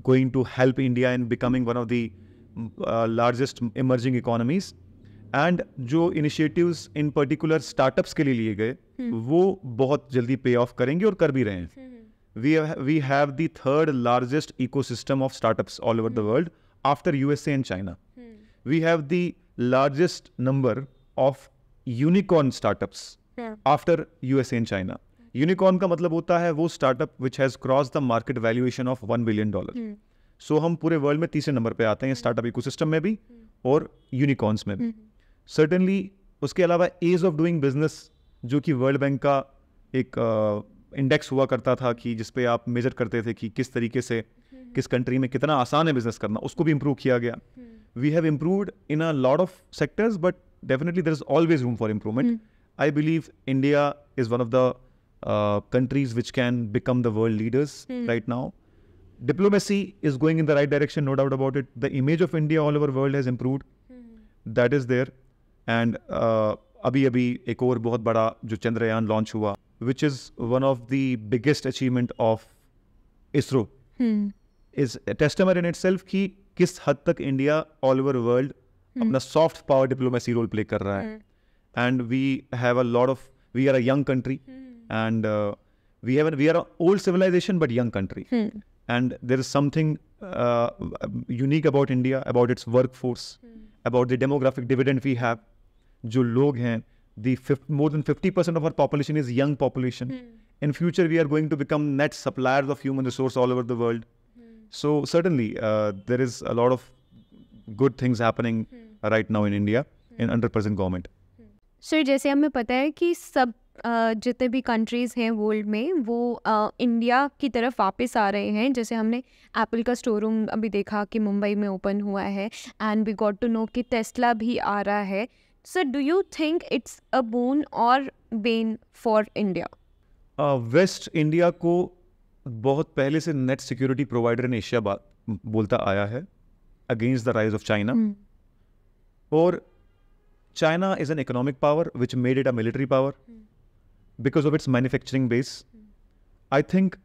going to help India in becoming one of the largest emerging economies. And जो initiatives in particular startups के लिए लिए गए, वो बहुत जल्दी pay off करेंगे और कर भी रहे हैं। We have the 3rd largest ecosystem of startups all over the world after USA and China. We have the largest number of unicorn startups after USA and China. Unicorn का मतलब होता है वो startup which has cross the market valuation of $1 billion. सो हम पूरे world में 3रे number पे आते हैं स्टार्टअप इकोसिस्टम में भी और यूनिकॉर्न्स में भी। सर्टेनली उसके अलावा एज ऑफ डूइंग बिजनेस, जो कि वर्ल्ड बैंक का एक इंडेक्स हुआ करता था कि जिस पे आप मेजर करते थे कि किस तरीके से किस कंट्री में कितना आसान है बिजनेस करना, उसको भी इम्प्रूव किया गया। We have improved in a lot of sectors, but definitely there is always room for improvement. I believe India is one of the countries which can become the world leaders right now. Diplomacy is going in the right direction, no doubt about it. The image of India all over the world has improved. That is there. And अभी एक और बहुत बड़ा जो Chandrayaan launch हुआ, which is one of the biggest achievement of ISRO, is a testament in itself कि किस हद तक इंडिया ऑल ओवर वर्ल्ड अपना soft power diplomacy role play कर रहा है. And we have a lot of, we are a young country and we are an old civilization but young country. And there is something unique about India, about its workforce, about the demographic dividend we have. जो लोग हैं, more than 50% of our population is young population. In future we are going to become net suppliers of human resource all over the world. So certainly there is a lot of good things happening right now in India under present government. Sir जैसे हमें पता है कि सब जितने भी countries हैं world में वो इंडिया की तरफ वापस आ रहे हैं. जैसे हमने एप्पल का स्टोर रूम अभी देखा कि मुंबई में ओपन हुआ है and we got to know कि टेस्ला भी आ रहा है. Sir do you think it's a boon और bane for India? West India को बहुत पहले से net security provider in Asia बोलता आया है against the rise of China. और China is an economic power which made it a military power because of its manufacturing base. I think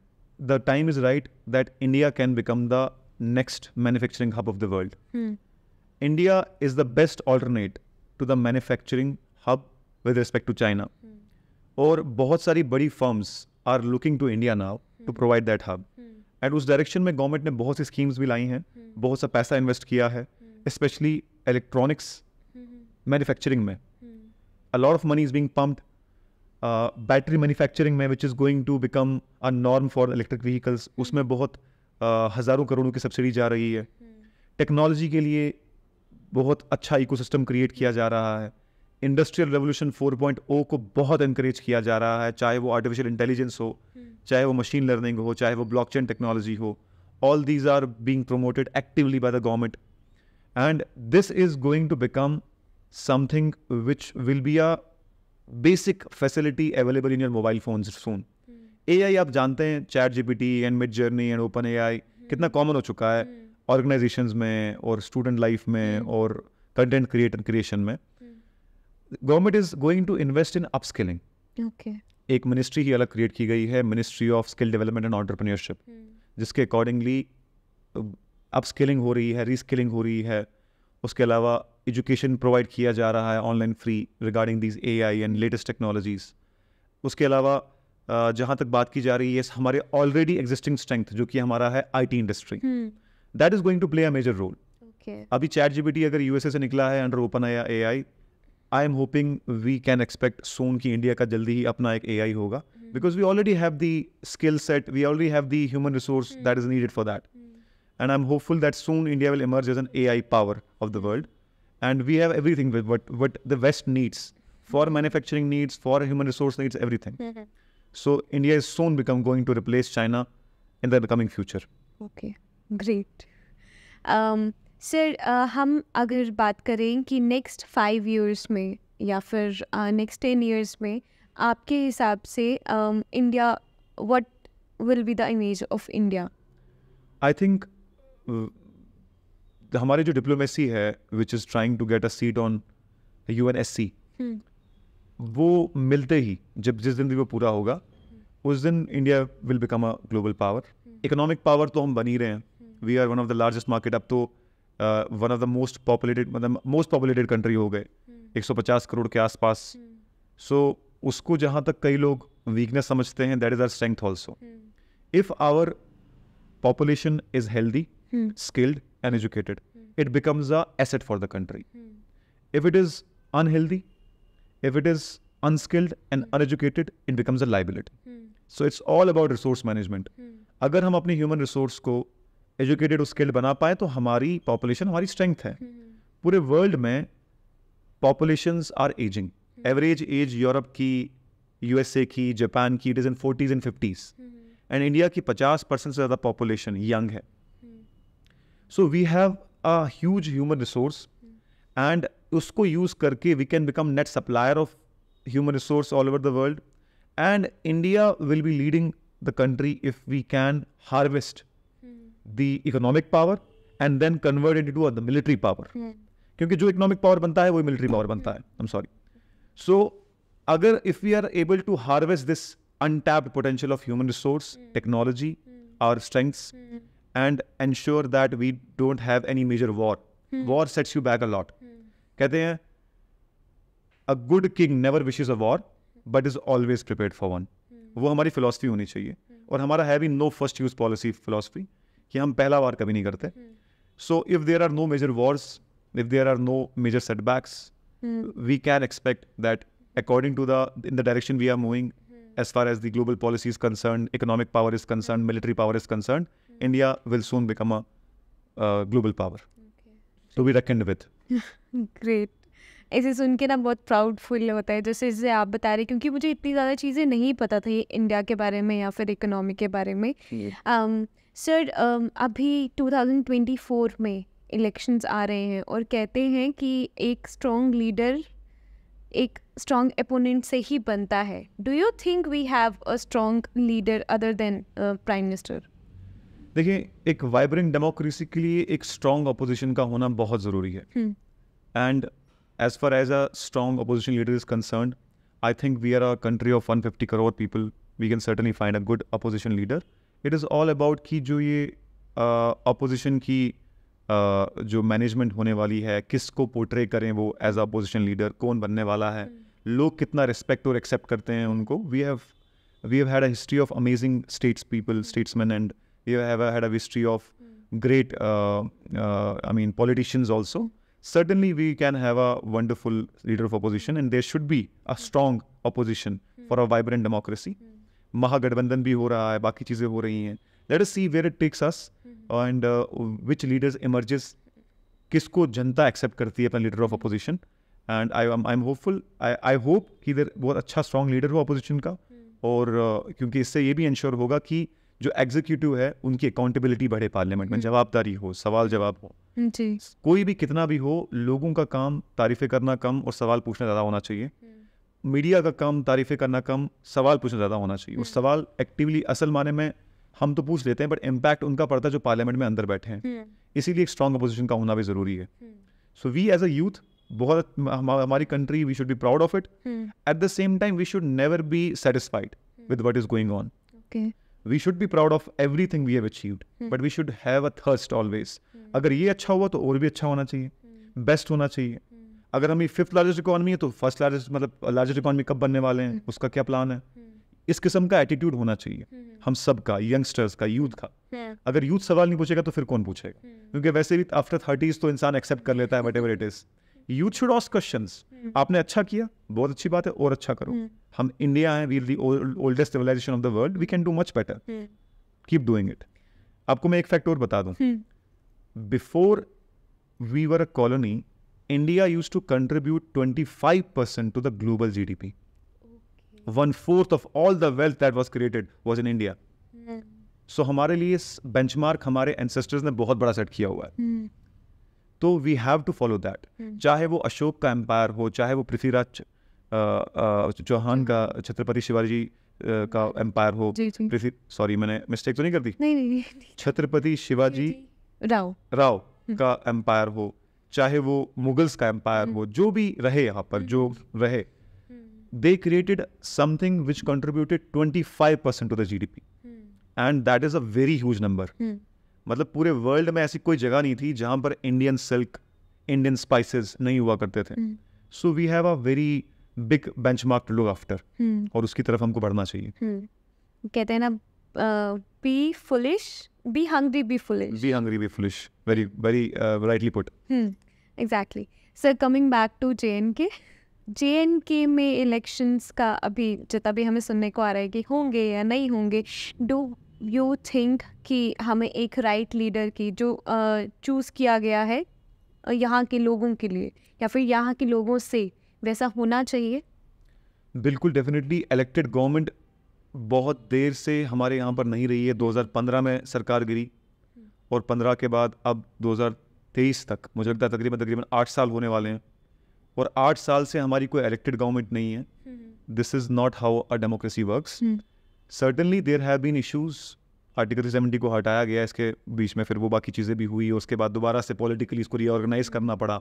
the time is right that India can become the next manufacturing hub of the world. India is the best alternate to the manufacturing hub with respect to China. और बहुत सारी बड़ी firms are looking to India now to provide that hub. And उस direction में government ने बहुत सी schemes भी लाई हैं, बहुत सा पैसा invest किया है, especially electronics मैन्युफैक्चरिंग में. a lot of money is being pumped. Battery manufacturing में which is going to become a norm for electric vehicles, उसमें बहुत हज़ारों करोड़ों की सब्सिडी जा रही है. टेक्नोलॉजी के लिए बहुत अच्छा इकोसिस्टम क्रिएट किया जा रहा है. इंडस्ट्रियल रेवोल्यूशन 4.0 को बहुत इनकरेज किया जा रहा है, चाहे वो आर्टिफिशियल इंटेलिजेंस हो, चाहे वो मशीन लर्निंग हो, चाहे वो ब्लॉकचेन टेक्नोलॉजी हो. All these are being promoted actively by the government. And this is going to become something which will be a basic facility available in your mobile phones soon. AI आप जानते हैं, chat GPT and mid journey and open AI कितना common हो चुका है organisations में और student life में और कंटेंट क्रिएशन में. Government is going to invest in upskilling. एक मिनिस्ट्री ही अलग क्रिएट की गई है, ministry of skill development and entrepreneurship, जिसके अकॉर्डिंगली अपस्किलिंग हो रही है, रीस्किलिंग हो रही है. उसके अलावा एजुकेशन प्रोवाइड किया जा रहा है online free regarding these AI and latest technologies. उसके अलावा जहाँ तक बात की जा रही है हमारे ऑलरेडी एग्जिस्टिंग स्ट्रेंथ जो कि हमारा है IT industry, that is going to play a major role. अभी चैट जीपीटी अगर USA से निकला है under open AI, I am hoping we can expect soon कि इंडिया का जल्दी ही अपना एक AI होगा, because we already have the skill set, we already have the human resource that is needed for that. And I'm hopeful that soon India will emerge as an AI power of the world. And we have everything with what the West needs for manufacturing needs, for human resource needs, everything. So India is soon going to replace China in the coming future. Okay, great. Sir, हम अगर बात करें कि next 5 years में या फिर next 10 years में आपके हिसाब से India, what will be the image of India? I think हमारी जो डिप्लोमेसी है which is trying to get a seat on UNSC, वो मिलते ही जिस दिन भी वो पूरा होगा उस दिन India will become a global power. Economic power तो हम बन ही रहे हैं. We are one of the largest market. अब तो one of the most populated country हो गए, 150 करोड़ के आसपास. सो उसको जहाँ तक कई लोग वीकनेस समझते हैं, that is our strength also. If our population is healthy, skilled and educated, it becomes a asset for the country. If it is unhealthy, if it is unskilled and uneducated, it becomes a liability. So it's all about resource management. अगर हम अपनी human resource को educated और skilled बना पाए तो हमारी population हमारी strength है. पूरे world में populations are aging. Average age Europe की, USA की, जापान की, it is in 40s and 50s. And India की 50% से ज़्यादा पॉपुलेशन यंग है. So we have a huge human resource and उसको यूज़ करके we can become net supplier of human resource all over the world. And India will be leading the country if we can harvest the economic power and then convert it into the military power. क्योंकि जो economic power बनता है वो military power बनता है. I am sorry. So अगर if we are able to harvest this untapped potential of human resource, technology, our strengths, and ensure that we don't have any major war. War sets you back a lot. कहते हैं a good king never wishes a war, but is always prepared for one. वो हमारी philosophy होनी चाहिए. और हमारा है भी no first use policy philosophy, कि हम पहला वार कभी नहीं करते. So if there are no major wars, if there are no major setbacks, we can expect that according to in the direction we are moving, as far as the global policy is concerned, economic power is concerned, military power is concerned, India will soon become a global power. To be reckoned with. Great. ऐसे सुन के ना बहुत proud feel होता है जैसे जैसे आप बता रहे, क्योंकि मुझे इतनी ज़्यादा चीज़ें नहीं पता थी इंडिया के बारे में या फिर इकोनॉमी के बारे में. सर अभी 2024 में इलेक्शंस आ रहे हैं और कहते हैं कि एक स्ट्रॉन्ग लीडर एक स्ट्रॉन्ग अपोनेंट से ही बनता है. Do you think we have a strong leader other than prime minister? देखिए, एक वाइब्रेंट डेमोक्रेसी के लिए एक स्ट्रॉन्ग अपोजिशन का होना बहुत ज़रूरी है. And as far as a strong opposition leader is concerned, I think we are a country of 150 crore people. We can certainly find a good opposition leader. It is all about कि जो ये opposition की जो management होने वाली है, किसको portray करें वो एज अ अपोजिशन लीडर, कौन बनने वाला है, लोग कितना रिस्पेक्ट और एक्सेप्ट करते हैं उनको. We have had a history of amazing statesmen, and we have had a history of great politicians also. Certainly we can have a wonderful leader of opposition, and there should be a strong opposition for a vibrant democracy. महागठबंधन भी हो रहा है, बाकी चीज़ें हो रही हैं. Let us see where it takes us and which leaders emerges, किसको जनता एक्सेप्ट करती है अपना leader of opposition. And I am hopeful, I hope कि इधर बहुत अच्छा स्ट्रॉन्ग लीडर हो अपोजिशन का. और क्योंकि इससे ये भी इंश्योर होगा कि जो एग्जीक्यूटिव है उनकी अकाउंटेबिलिटी बढ़े, पार्लियामेंट में जवाबदारी हो, सवाल जवाब हो. जी. कोई भी कितना भी हो, लोगों का काम तारीफ़ें करना कम और सवाल पूछना ज़्यादा होना चाहिए. मीडिया का काम तारीफ़ें करना कम, सवाल पूछना ज़्यादा होना चाहिए. और सवाल एक्टिवली असल माने में हम तो पूछ लेते हैं, बट इम्पैक्ट उनका पड़ता है जो पार्लियामेंट में अंदर बैठे हैं. इसीलिए एक स्ट्रॉन्ग अपोजिशन का होना भी ज़रूरी है. So we as a youth, बहुत हमारी country, we should be proud of it. At the same time we should never be satisfied with what is going on. We should be proud of everything we have achieved, but we should have a thirst always. अगर ये अच्छा हुआ तो और भी अच्छा होना चाहिए, बेस्ट होना चाहिए. अगर हम ये 5th लार्जेस्ट इकोनॉमी है तो फर्स्ट लार्जेस्ट, मतलब लार्जेस्ट इकोनॉमी कब बनने वाले हैं, उसका क्या प्लान है. इस किस्म का एटीट्यूड होना चाहिए हम सब का, यंगस्टर्स का, यूथ का. अगर यूथ सवाल नहीं पूछेगा तो फिर कौन पूछेगा, क्योंकि वैसे भी आफ्टर 30s तो इंसान एक्सेप्ट कर लेता है whatever it is. Youth should ask questions. आपने अच्छा किया, बहुत अच्छी बात है, और अच्छा करो. हम इंडिया हैं, we are the oldest civilization of the world, we can do much better. Keep doing it. आपको मैं एक फैक्ट और बता दूं. Before we were a colony, India used to contribute 25% to the global GDP. 1/4 of all the wealth that was created was in India. So हमारे लिए benchmark हमारे ancestors ने बहुत बड़ा सेट किया हुआ है. तो we have to follow that. चाहे वो अशोक का एम्पायर हो, चाहे वो पृथ्वीराज चौहान का, छत्रपति शिवाजी का एम्पायर हो. सॉरी, मैंने मिस्टेक तो नहीं कर दी? नहीं. छत्रपति शिवाजी राव का एम्पायर हो, चाहे वो मुगल्स का एम्पायर हो, जो भी रहे यहाँ पर, जो रहे, they created something which contributed 25% to the GDP. And that is a very huge number. मतलब पूरे वर्ल्ड में ऐसी कोई जगह नहीं थी जहां पर इंडियन सिल्क, इंडियन स्पाइसेस नहीं हुआ करते थे. So we have a very big benchmark to look after, और उसकी तरफ हमको बढ़ना चाहिए. कहते हैं ना, be foolish, be hungry, be foolish. Be hungry, be foolish. Very very rightly put. Exactly. Sir, coming back to JNK में इलेक्शंस का अभी जितना भी हमें सुनने को आ रहा है कि होंगे या नहीं होंगे, डू यू थिंक कि हमें एक राइट लीडर की जो चूज़ किया गया है यहाँ के लोगों के लिए, या फिर यहाँ के लोगों से वैसा होना चाहिए? बिल्कुल, डेफिनेटली. इलेक्टेड गवर्नमेंट बहुत देर से हमारे यहाँ पर नहीं रही है. 2015 में सरकार गिरी, और 15 के बाद अब 2023 तक मुझे लगता है तकरीबन 8 साल होने वाले हैं. और 8 साल से हमारी कोई इलेक्टेड गवर्नमेंट नहीं है. This is not how a democracy works. Certainly there have been issues. Article 370 को हटाया गया इसके बीच में, फिर वो बाकी चीज़ें भी हुई, उसके बाद दोबारा से पॉलिटिकली इसको रीऑर्गेनाइज करना पड़ा.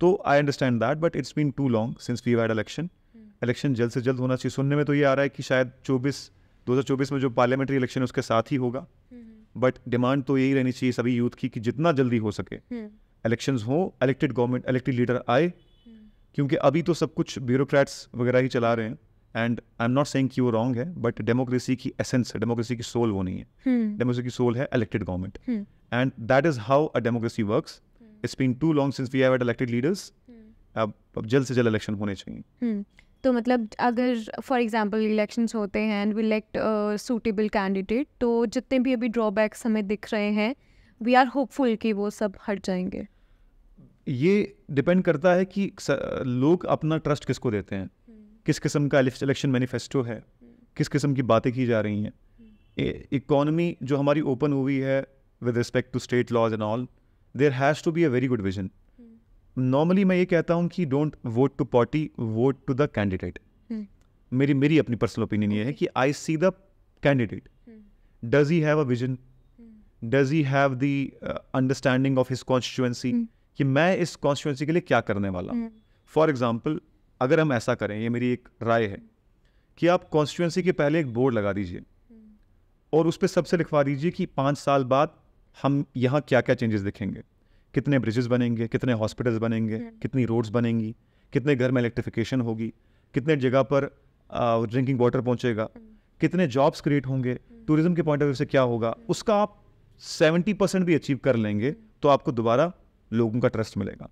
तो I understand that, but it's been too long since we had election. Election जल्द से जल्द होना चाहिए। सुनने में तो ये आ रहा है कि शायद 2024 में जो पार्लियामेंट्री इलेक्शन है उसके साथ ही होगा, बट डिमांड तो यही रहनी चाहिए सभी यूथ की कि जितना जल्दी हो सके इलेक्शंस हो, इलेक्टेड गवर्नमेंट, इलेक्टेड लीडर आए, क्योंकि अभी तो सब कुछ ब्यूरोक्रेट्स वगैरह ही चला रहे हैं। And I am not saying कि वो रॉन्ग है, बट डेमोक्रेसी की एसेंस है, डेमोक्रेसी की सोल वो नहीं है। डेमोक्रेसी की सोल है elected government, and that is how a democracy works. It's been too long since we have had elected leaders. अब जल्द से जल्द इलेक्शन होने चाहिए। तो मतलब अगर फॉर एग्जांपल इलेक्शंस होते हैं and we elect suitable candidate, तो जितने भी अभी ड्रॉबैक्स हमें दिख रहे हैं, वी आर होपफुल कि वो सब हट जाएंगे। ये डिपेंड करता है कि लोग अपना ट्रस्ट किसको देते हैं, किस किस्म का इलेक्शन मैनिफेस्टो है, किस किस्म की बातें की जा रही हैं। इकोनॉमी जो हमारी ओपन हुई है with respect to state laws and all, there has to be a very good vision. Normally मैं ये कहता हूँ कि don't vote to party, vote to the candidate. मेरी अपनी पर्सनल ओपिनियन ये है कि I see the candidate, does he have a vision, does he have the understanding of his constituency, कि मैं इस कॉन्स्टिट्यूएंसी के लिए क्या करने वाला हूँ। फॉर एग्जाम्पल, अगर हम ऐसा करें, ये मेरी एक राय है, कि आप कॉन्स्टिट्यूएंसी के पहले एक बोर्ड लगा दीजिए और उस पर सबसे लिखवा दीजिए कि 5 साल बाद हम यहाँ क्या क्या चेंजेस दिखेंगे, कितने ब्रिजेस बनेंगे, कितने हॉस्पिटल्स बनेंगे, कितनी रोड्स बनेंगी, कितने घर में इलेक्ट्रिफिकेशन होगी, कितने जगह पर ड्रिंकिंग वाटर पहुँचेगा, कितने जॉब्स क्रिएट होंगे, टूरिज्म के पॉइंट ऑफ व्यू से क्या होगा। उसका आप 70% भी अचीव कर लेंगे तो आपको दोबारा लोगों का ट्रस्ट मिलेगा।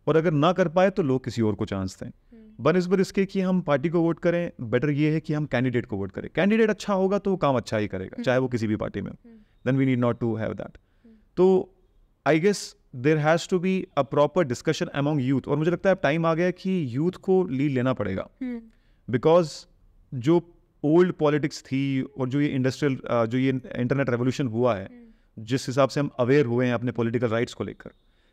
और अगर ना कर पाए तो लोग किसी और को चांस दें। बनस्बत इसके कि हम पार्टी को वोट करें, बेटर ये है कि हम कैंडिडेट को वोट करें। कैंडिडेट अच्छा होगा तो वो काम अच्छा ही करेगा, चाहे वो किसी भी पार्टी में हो। Then we need not to have that. तो I guess there has to be a proper discussion among youth, और मुझे लगता है अब टाइम आ गया कि यूथ को लीड लेना पड़ेगा। बिकॉज जो ओल्ड पॉलिटिक्स थी और जो ये इंडस्ट्रियल जो ये इंटरनेट रेवोल्यूशन हुआ है, जिस हिसाब से हम अवेयर हुए हैं अपने पॉलिटिकल राइट्स को लेकर,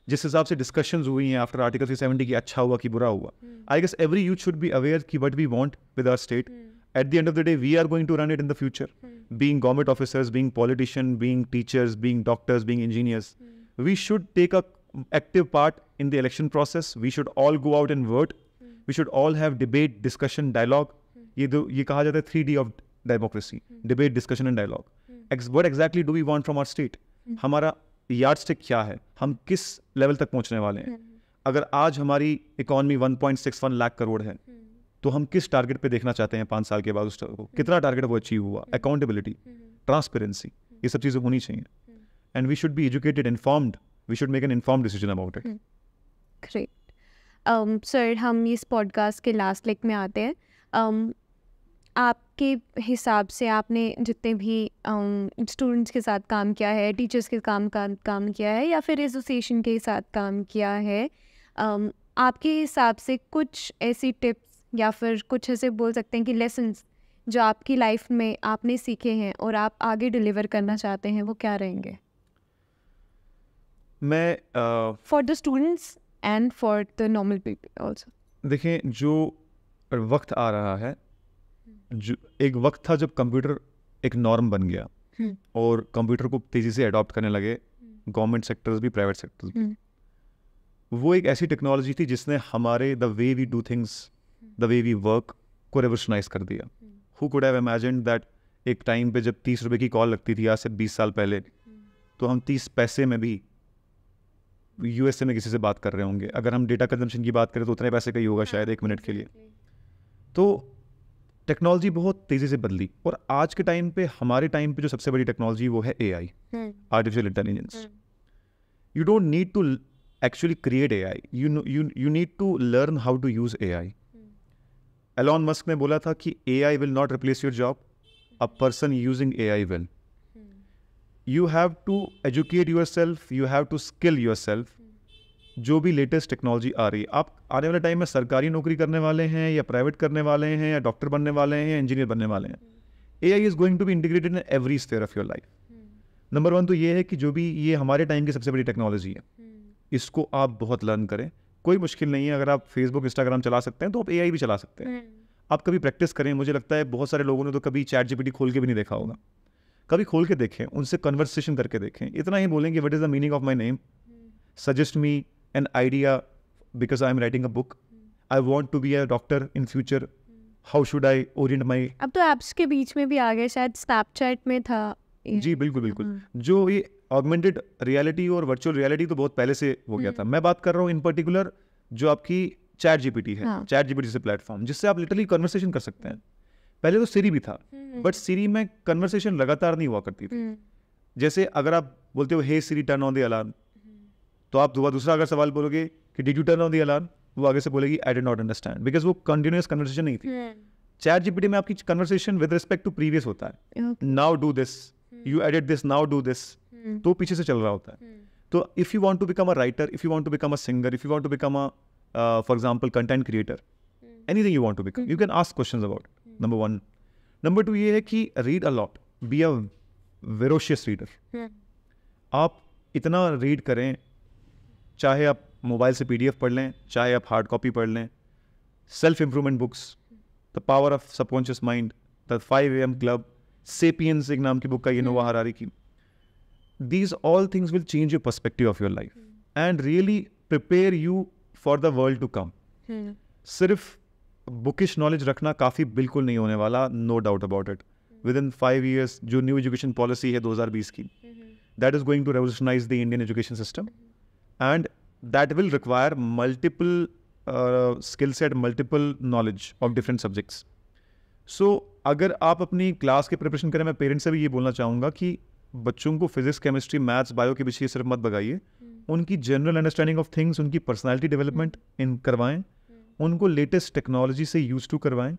जिस हिसाब से डिस्कशंस हुई हैं आफ्टर आर्टिकल 370 की अच्छा हुआ कि बुरा हुआ, I guess every youth should be aware कि what we want with our state. At the end of the day we are going to run it in the future, being government officers, being politician, being teachers, being doctors, being engineers, we should take a active part in the election process. We should all go out and vote. We should all have debate, discussion, dialogue. ये कहा जाता है 3D of democracy: debate, discussion and dialogue. What exactly do we want from our state? हमारा yardstick क्या है, हम किस level तक पहुंचने वाले हैं। अगर आज हमारी इकोनॉमी 1.61 लाख करोड़ है तो हम किस टारगेट पे देखना चाहते हैं 5 साल के बाद, उसको कितना टारगेट वो अचीव हुआ। अकाउंटेबिलिटी, ट्रांसपेरेंसी, ये सब चीज़ें होनी चाहिए। And we should be educated, informed. We should make an informed decision about it. Great. Sir, हम इस पॉडकास्ट के लास्ट लेग में आते हैं। आपके हिसाब से आपने जितने भी स्टूडेंट्स के साथ काम किया है, टीचर्स के काम किया है, या फिर एसोसिएशन के साथ काम किया है, आपके हिसाब से कुछ ऐसी टिप्स या फिर कुछ ऐसे बोल सकते हैं कि लेसन्स जो आपकी लाइफ में आपने सीखे हैं और आप आगे डिलीवर करना चाहते हैं, वो क्या रहेंगे? मैं for the students and for the normal people also. देखें, जो वक्त आ रहा है, जो एक वक्त था जब कंप्यूटर एक नॉर्म बन गया और कंप्यूटर को तेज़ी से अडॉप्ट करने लगे गवर्नमेंट सेक्टर्स भी, प्राइवेट सेक्टर्स भी। वो एक ऐसी टेक्नोलॉजी थी जिसने हमारे the way we do things, the way we work को रेवोल्यूशनाइज कर दिया। Who could have imagined that एक टाइम पे जब 30 रुपए की कॉल लगती थी आज से 20 साल पहले, तो हम 30 पैसे में भी यूएसए में किसी से बात कर रहे होंगे। अगर हम डेटा कंजम्पशन की बात करें तो उतने पैसे का ही होगा शायद 1 मिनट के लिए। तो टेक्नोलॉजी बहुत तेज़ी से बदली, और आज के टाइम पे, हमारे टाइम पे जो सबसे बड़ी टेक्नोलॉजी वो है AI, artificial intelligence. You don't need to actually create AI, you need to learn how to use AI। Elon Musk ने बोला था कि AI will not replace your job, a person using AI will. You have to educate yourself, you have to skill yourself. जो भी latest technology आ रही है, आप आने वाले टाइम में सरकारी नौकरी करने वाले हैं या प्राइवेट करने वाले हैं या डॉक्टर बनने वाले हैं या इंजीनियर बनने वाले हैं, AI is going to be integrated in every sphere of your life. Number 1 तो ये है कि जो भी ये हमारे टाइम की सबसे बड़ी टेक्नोलॉजी है, इसको आप बहुत लर्न करें। कोई मुश्किल नहीं है, अगर आप फेसबुक, इंस्टाग्राम चला सकते हैं तो आप AI भी चला सकते हैं। आप कभी प्रैक्टिस करें। मुझे लगता है बहुत सारे लोगों ने तो कभी ChatGPT खोल के भी नहीं देखा होगा। कभी खोल के देखें, उनसे कन्वर्सेशन करके देखें। इतना ही बोलेंगे, what is the meaning of my name, suggest me an idea because I am writing a book, I want to be a doctor in future, how should I orient my. अब तो apps के बीच में भी आ गए, शायद Snapchat में था। जी बिल्कुल बिल्कुल, जो ये ऑगमेंटेड रियलिटी और वर्चुअल रियलिटी तो बहुत पहले से हो गया था। मैं बात कर रहा हूँ इन पर्टिकुलर जो आपकी चैट जीपीटी है, चैट जीपीटी से प्लेटफॉर्म जिससे आप लिटरली कन्वर्सेशन कर सकते हैं। पहले तो सिरी भी था, बट सिरी में कन्वर्सेशन लगातार नहीं हुआ करती थी। जैसे अगर आप बोलते हो hey Siri turn on the alarm, तो आप दूसरा अगर सवाल बोलोगे कि did you turn on the alarm, वो आगे से बोलेगी I did not understand, because वो कंटिन्यूअस कन्वर्सेशन नहीं थी। चैट जीपीटी में आपकी conversation with respect to previous होता है। Now do this, you edit this, now do this, तो पीछे से चल रहा होता है। तो if you want to become a writer, if you want to become a singer, if you want to become a for example content creator, anything you want to become, you can ask questions about. Number 1। Number 2 ये है कि read a lot, be a voracious reader. आप इतना read करें, चाहे आप mobile से PDF पढ़ लें, चाहे आप हार्ड कॉपी पढ़ लें। Self improvement books, the power of subconscious mind, the 5 AM club, sapiens एक नाम की बुक का, ये नोवा हरारी की। These all things will change your perspective of your life and really prepare you for the world to come. सिर्फ bookish knowledge रखना काफ़ी बिल्कुल नहीं होने वाला, no doubt about it. Within 5 years जो न्यू एजुकेशन पॉलिसी है 2020 की, that is going to revolutionise the Indian education system and that will require multiple skill set, multiple knowledge of different subjects. So अगर आप अपनी class की preparation करें, मैं parents से भी ये बोलना चाहूँगा कि बच्चों को फिजिक्स, केमिस्ट्री, मैथ्स, बायो के पीछे सिर्फ मत भगाइए। उनकी जनरल अंडरस्टैंडिंग ऑफ थिंग्स, उनकी पर्सनालिटी डेवलपमेंट इन करवाएं, उनको लेटेस्ट टेक्नोलॉजी से यूज टू करवाएं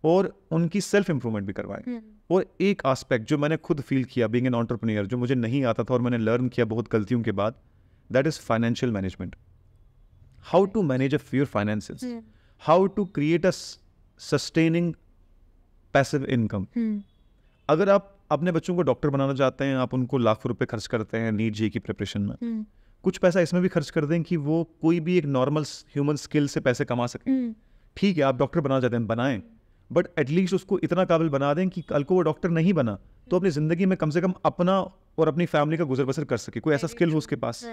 और उनकी सेल्फ इंप्रूवमेंट भी करवाएं। और एक एस्पेक्ट जो मैंने खुद फील किया बीइंग एन एंटरप्रेन्योर, जो मुझे नहीं आता था और मैंने लर्न किया बहुत गलतियों के बाद, that is financial management. How to manage your finances, how to create a sustaining passive income. अगर आप अपने बच्चों को डॉक्टर बनाना चाहते हैं, आप उनको लाखों रुपए खर्च करते हैं नीट जे की प्रिपरेशन में, कुछ पैसा इसमें भी खर्च कर दें कि वो कोई भी एक नॉर्मल ह्यूमन स्किल से पैसे कमा सके। ठीक है, आप डॉक्टर बनाना चाहते हैं, बनाएं, बट एटलीस्ट उसको इतना काबिल बना दें कि कल को वो डॉक्टर नहीं बना तो अपनी जिंदगी में कम से कम अपना और अपनी फैमिली का गुजर बसर कर सके, कोई ऐसा स्किल हो उसके पास।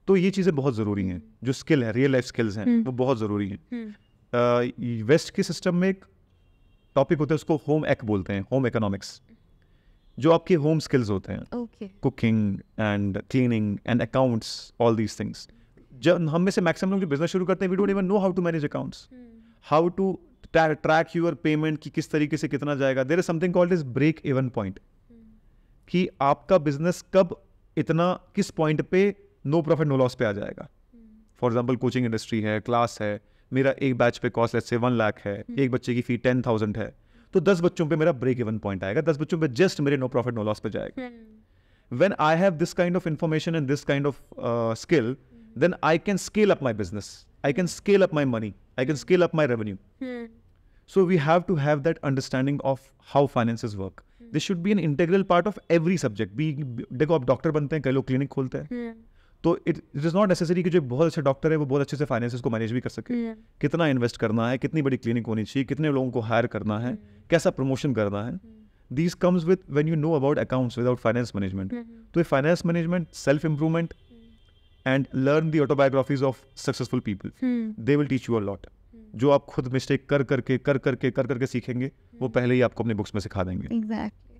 तो ये चीज़ें बहुत ज़रूरी हैं, जो स्किल है, रियल लाइफ स्किल्स हैं, वो बहुत ज़रूरी हैं। वेस्ट के सिस्टम में एक टॉपिक होता है, उसको होम ec बोलते हैं, होम इकोनॉमिक्स, जो आपके होम स्किल्स होते हैं, cooking and cleaning and accounts, all these things. जब हम में से मैक्सिमम लोग जो बिजनेस शुरू करते हैं, we don't even know how to manage accounts, how to track your payment कि किस तरीके से कितना जाएगा। There is something called is break even point, कि आपका बिजनेस कब इतना किस पॉइंट पे नो प्रॉफिट नो लॉस पे आ जाएगा। फॉर एग्जाम्पल कोचिंग इंडस्ट्री है, क्लास है, मेरा एक बैच पे कॉस्ट लेट्स से 1 लाख है, एक बच्चे की फी 10,000 है, तो 10 बच्चों पे मेरा ब्रेक इवन पॉइंट आएगा, 10 बच्चों पे जस्ट मेरे नो प्रॉफिट नो लॉस पे जाएगा। When I have this kind of information and this kind of skill, then I can scale up my business, I can scale up my money, I can scale up my revenue. So we have to have that understanding of how finances work. This should be an integral part of every subject. देखो आप doctor बनते हैं, कई लोग clinic खोलते हैं, तो it is not necessary कि जो बहुत अच्छा डॉक्टर है वो बहुत अच्छे से फाइनेंसेस को मैनेज भी कर सके। कितना इन्वेस्ट करना है, कितनी बड़ी क्लिनिक होनी चाहिए, कितने लोगों को हायर करना है, कैसा प्रमोशन करना है, these comes with when you know about accounts without finance management. तो finance management, self improvement and learn the autobiographies of successful people. They will teach you a lot. जो आप खुद मिस्टेक कर करके सीखेंगे, वो पहले ही आपको अपने बुक्स में सिखा देंगे। Exactly.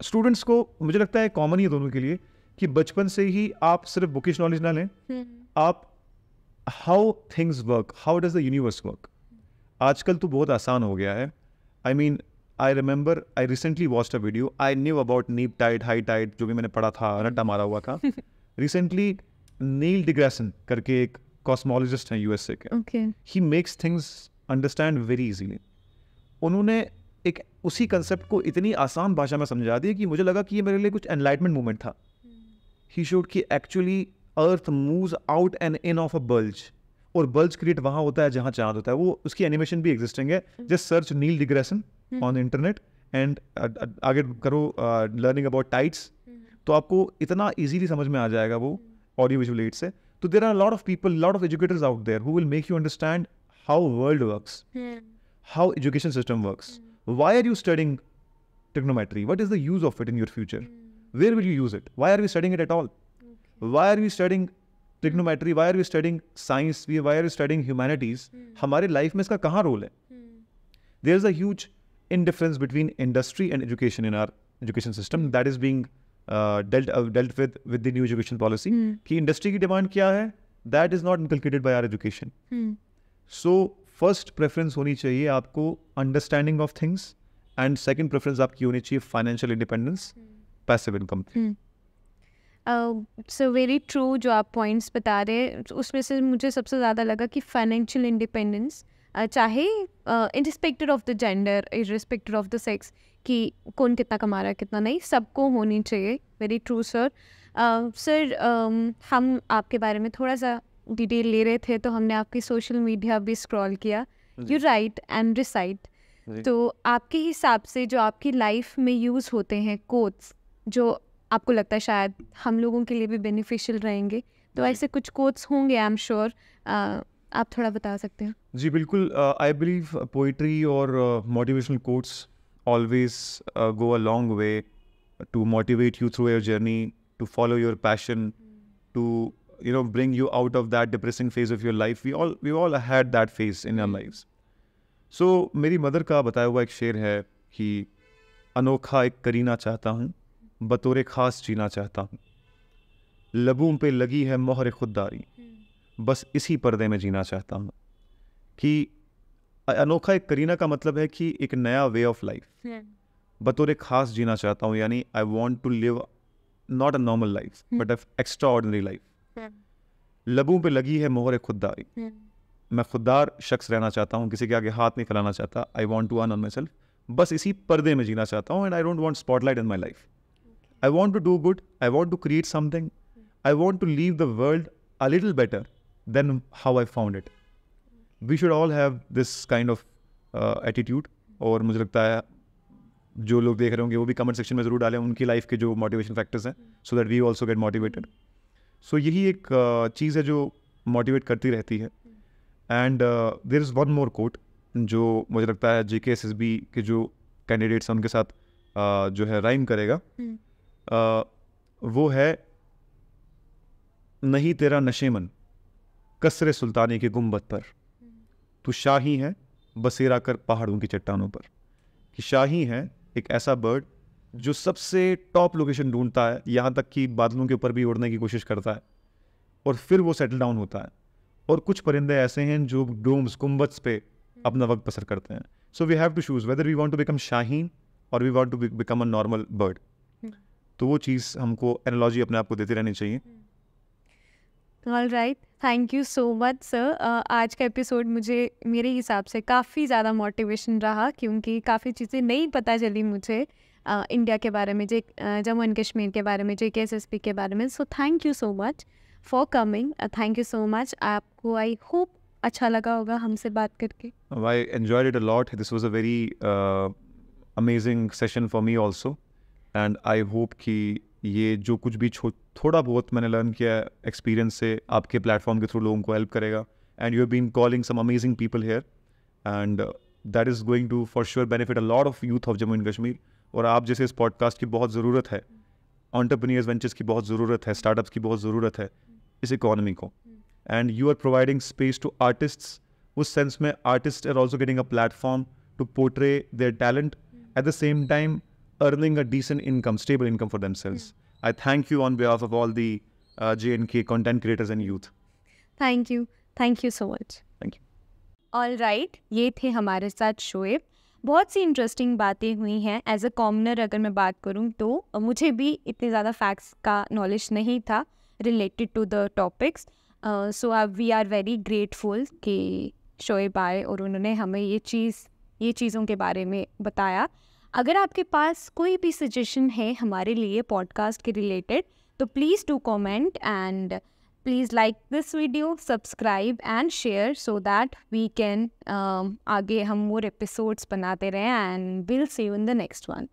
स्टूडेंट्स को मुझे लगता है कॉमन ही है दोनों के लिए कि बचपन से ही आप सिर्फ बुकिश नॉलेज ना लें, आप how things work, how does the universe work. आजकल तो बहुत आसान हो गया है। I mean, I remember I recently watched a video. I knew about neap tide, high tide, जो भी मैंने पढ़ा था, रट्टा मारा हुआ था। Recently, Neil deGrasse करके एक cosmologist हैं USA के। Okay. He makes things understand very easily. उन्होंने एक उसी कंसेप्ट को इतनी आसान भाषा में समझा दिया कि मुझे लगा कि ये मेरे लिए कुछ एनलाइटमेंट मूवमेंट था। He showed कि actually Earth moves out and in of a bulge. और बल्ज क्रिएट वहाँ होता है जहाँ चांद होता है। वो उसकी एनिमेशन भी एग्जिस्टिंग है, just search Neil deGrasse on internet and आगे करो लर्निंग अबाउट टाइड्स, तो आपको इतना इजीली समझ में आ जाएगा वो ऑडियो विजुअल एड से। तो there are lot of people, lot of educators out there who will make you understand how world works, how education system works, why are you studying trigonometry, what is the use of it in your future, where will you use it, why are we studying it at all, why are we studying trigonometry, why are we studying science, why are we studying humanities, हमारे life में इसका कहाँ role है? There is a huge indifference between industry and education in our education system that is being dealt with the new education policy. कि industry की demand क्या है, that is not inculcated by our education. So first preference होनी चाहिए आपको understanding of things, and second preference आपकी होनी चाहिए financial independence, passive income. So very true जो आप points बता रहे हैं, उसमें से मुझे सबसे ज़्यादा लगा कि financial independence चाहे irrespective of the gender, irrespective of the sex, कि कौन कितना कमा रहा है कितना नहीं, सबको होनी चाहिए. Very true sir. सर हम आपके बारे में थोड़ा सा डिटेल ले रहे थे, तो हमने आपकी सोशल मीडिया भी स्क्रॉल किया. You right and recite. तो आपके हिसाब से जो आपकी लाइफ में यूज़ होते हैं कोट्स, जो आपको लगता है शायद हम लोगों के लिए भी बेनिफिशियल रहेंगे, तो ऐसे कुछ कोट्स होंगे आई एम श्योर, आप थोड़ा बता सकते हैं? जी बिल्कुल. आई बिलीव पोइट्री और motivational quotes always go a long way to motivate you through your journey, to follow your passion, to bring you out of that depressing phase of your life. We all had that phase in our lives. So मेरी mother का बताया हुआ एक शेर है कि अनोखा एक करीना चाहता हूँ, बतौरे खास जीना चाहता हूँ, लबों पे लगी है मोहर खुददारी, बस इसी पर्दे में जीना चाहता हूँ. कि अनोखा एक करीना का मतलब है कि एक नया वे ऑफ लाइफ, बतौर खास जीना चाहता हूँ, यानी I want to live not a normal life but extraordinary life. लबों पे लगी है मोहर खुददारी, मैं खुददार शख्स रहना चाहता हूँ, किसी के आगे हाथ नहीं फैलाना चाहता. I want to earn on myself, बस इसी पर्दे में जीना चाहता हूँ. And I don't want spotlight in my life. I want to do good, I want to create something, I want to leave the world a little better than how I found it. We should all have this kind of attitude. और मुझे लगता है जो लोग देख रहे होंगे वो भी कमेंट सेक्शन में ज़रूर डालें उनकी लाइफ के जो मोटिवेशन फैक्टर्स हैं, so that we also get motivated. So यही एक चीज़ है जो मोटिवेट करती रहती है. And there is one more quote जो मुझे लगता है JKSSB के जो कैंडिडेट्स हैं उनके साथ जो है राइम करेगा. वो है, नहीं तेरा नशेमन कसरे सुल्तानी के गुंबद पर, तू शाही है बसेरा कर पहाड़ों की चट्टानों पर. कि शाही है एक ऐसा बर्ड जो सबसे टॉप लोकेशन ढूंढता है, यहाँ तक कि बादलों के ऊपर भी उड़ने की कोशिश करता है, और फिर वो सेटल डाउन होता है. और कुछ परिंदे ऐसे हैं जो डोम्स गुंबद्स पे अपना वक्त बसर करते हैं. So we have to choose whether we want to become shaheen और we want to become a normal bird. तो वो चीज़ हमको एनालॉजी अपने आप को देती रहनी चाहिए. All right, thank you so much sir. आज का एपिसोड मुझे मेरे हिसाब से काफ़ी ज़्यादा मोटिवेशन रहा, क्योंकि काफ़ी चीज़ें नहीं पता चली मुझे इंडिया के बारे में, जम्मू एंड कश्मीर के बारे में, JKSSB के बारे में. So thank you so much for coming. Thank you so much. आपको आई होप अच्छा लगा होगा हमसे बात करके. I enjoyed it a lot. This was a very amazing session for me also, and I hope कि ये जो कुछ भी थोड़ा बहुत मैंने लर्न किया एक्सपीरियंस से आपके प्लेटफॉर्म के थ्रू लोगों को हेल्प करेगा. And you have been calling some amazing people here, and that is going to for sure benefit a lot of youth of Jammu and Kashmir. और आप जैसे इस पॉडकास्ट की बहुत ज़रूरत है, एंटरप्रेन्योर्स वेंचर्स की बहुत ज़रूरत है, स्टार्टअप्स की बहुत ज़रूरत है इस इकोनॉमी को. And you are providing space to artists. उस सेंस में artist are also getting a platform to portray their talent, at the same time earning a decent income, stable income for themselves. I thank you on behalf of all the J&K content creators and youth. Thank you so much. Thank you. All right, ये थे हमारे साथ शोएब. बहुत सी interesting बातें हुई हैं. As अ commoner अगर मैं बात करूँ तो मुझे भी इतने ज़्यादा फैक्ट्स का नॉलेज नहीं था related to the topics. So we are very grateful कि शोएब आए और उन्होंने हमें ये चीज़ों के बारे में बताया. अगर आपके पास कोई भी सजेशन है हमारे लिए पॉडकास्ट के रिलेटेड, तो please do comment and please like this video, subscribe and share, so that we can आगे हम मोर एपिसोड्स बनाते रहें. And will see you in the next one.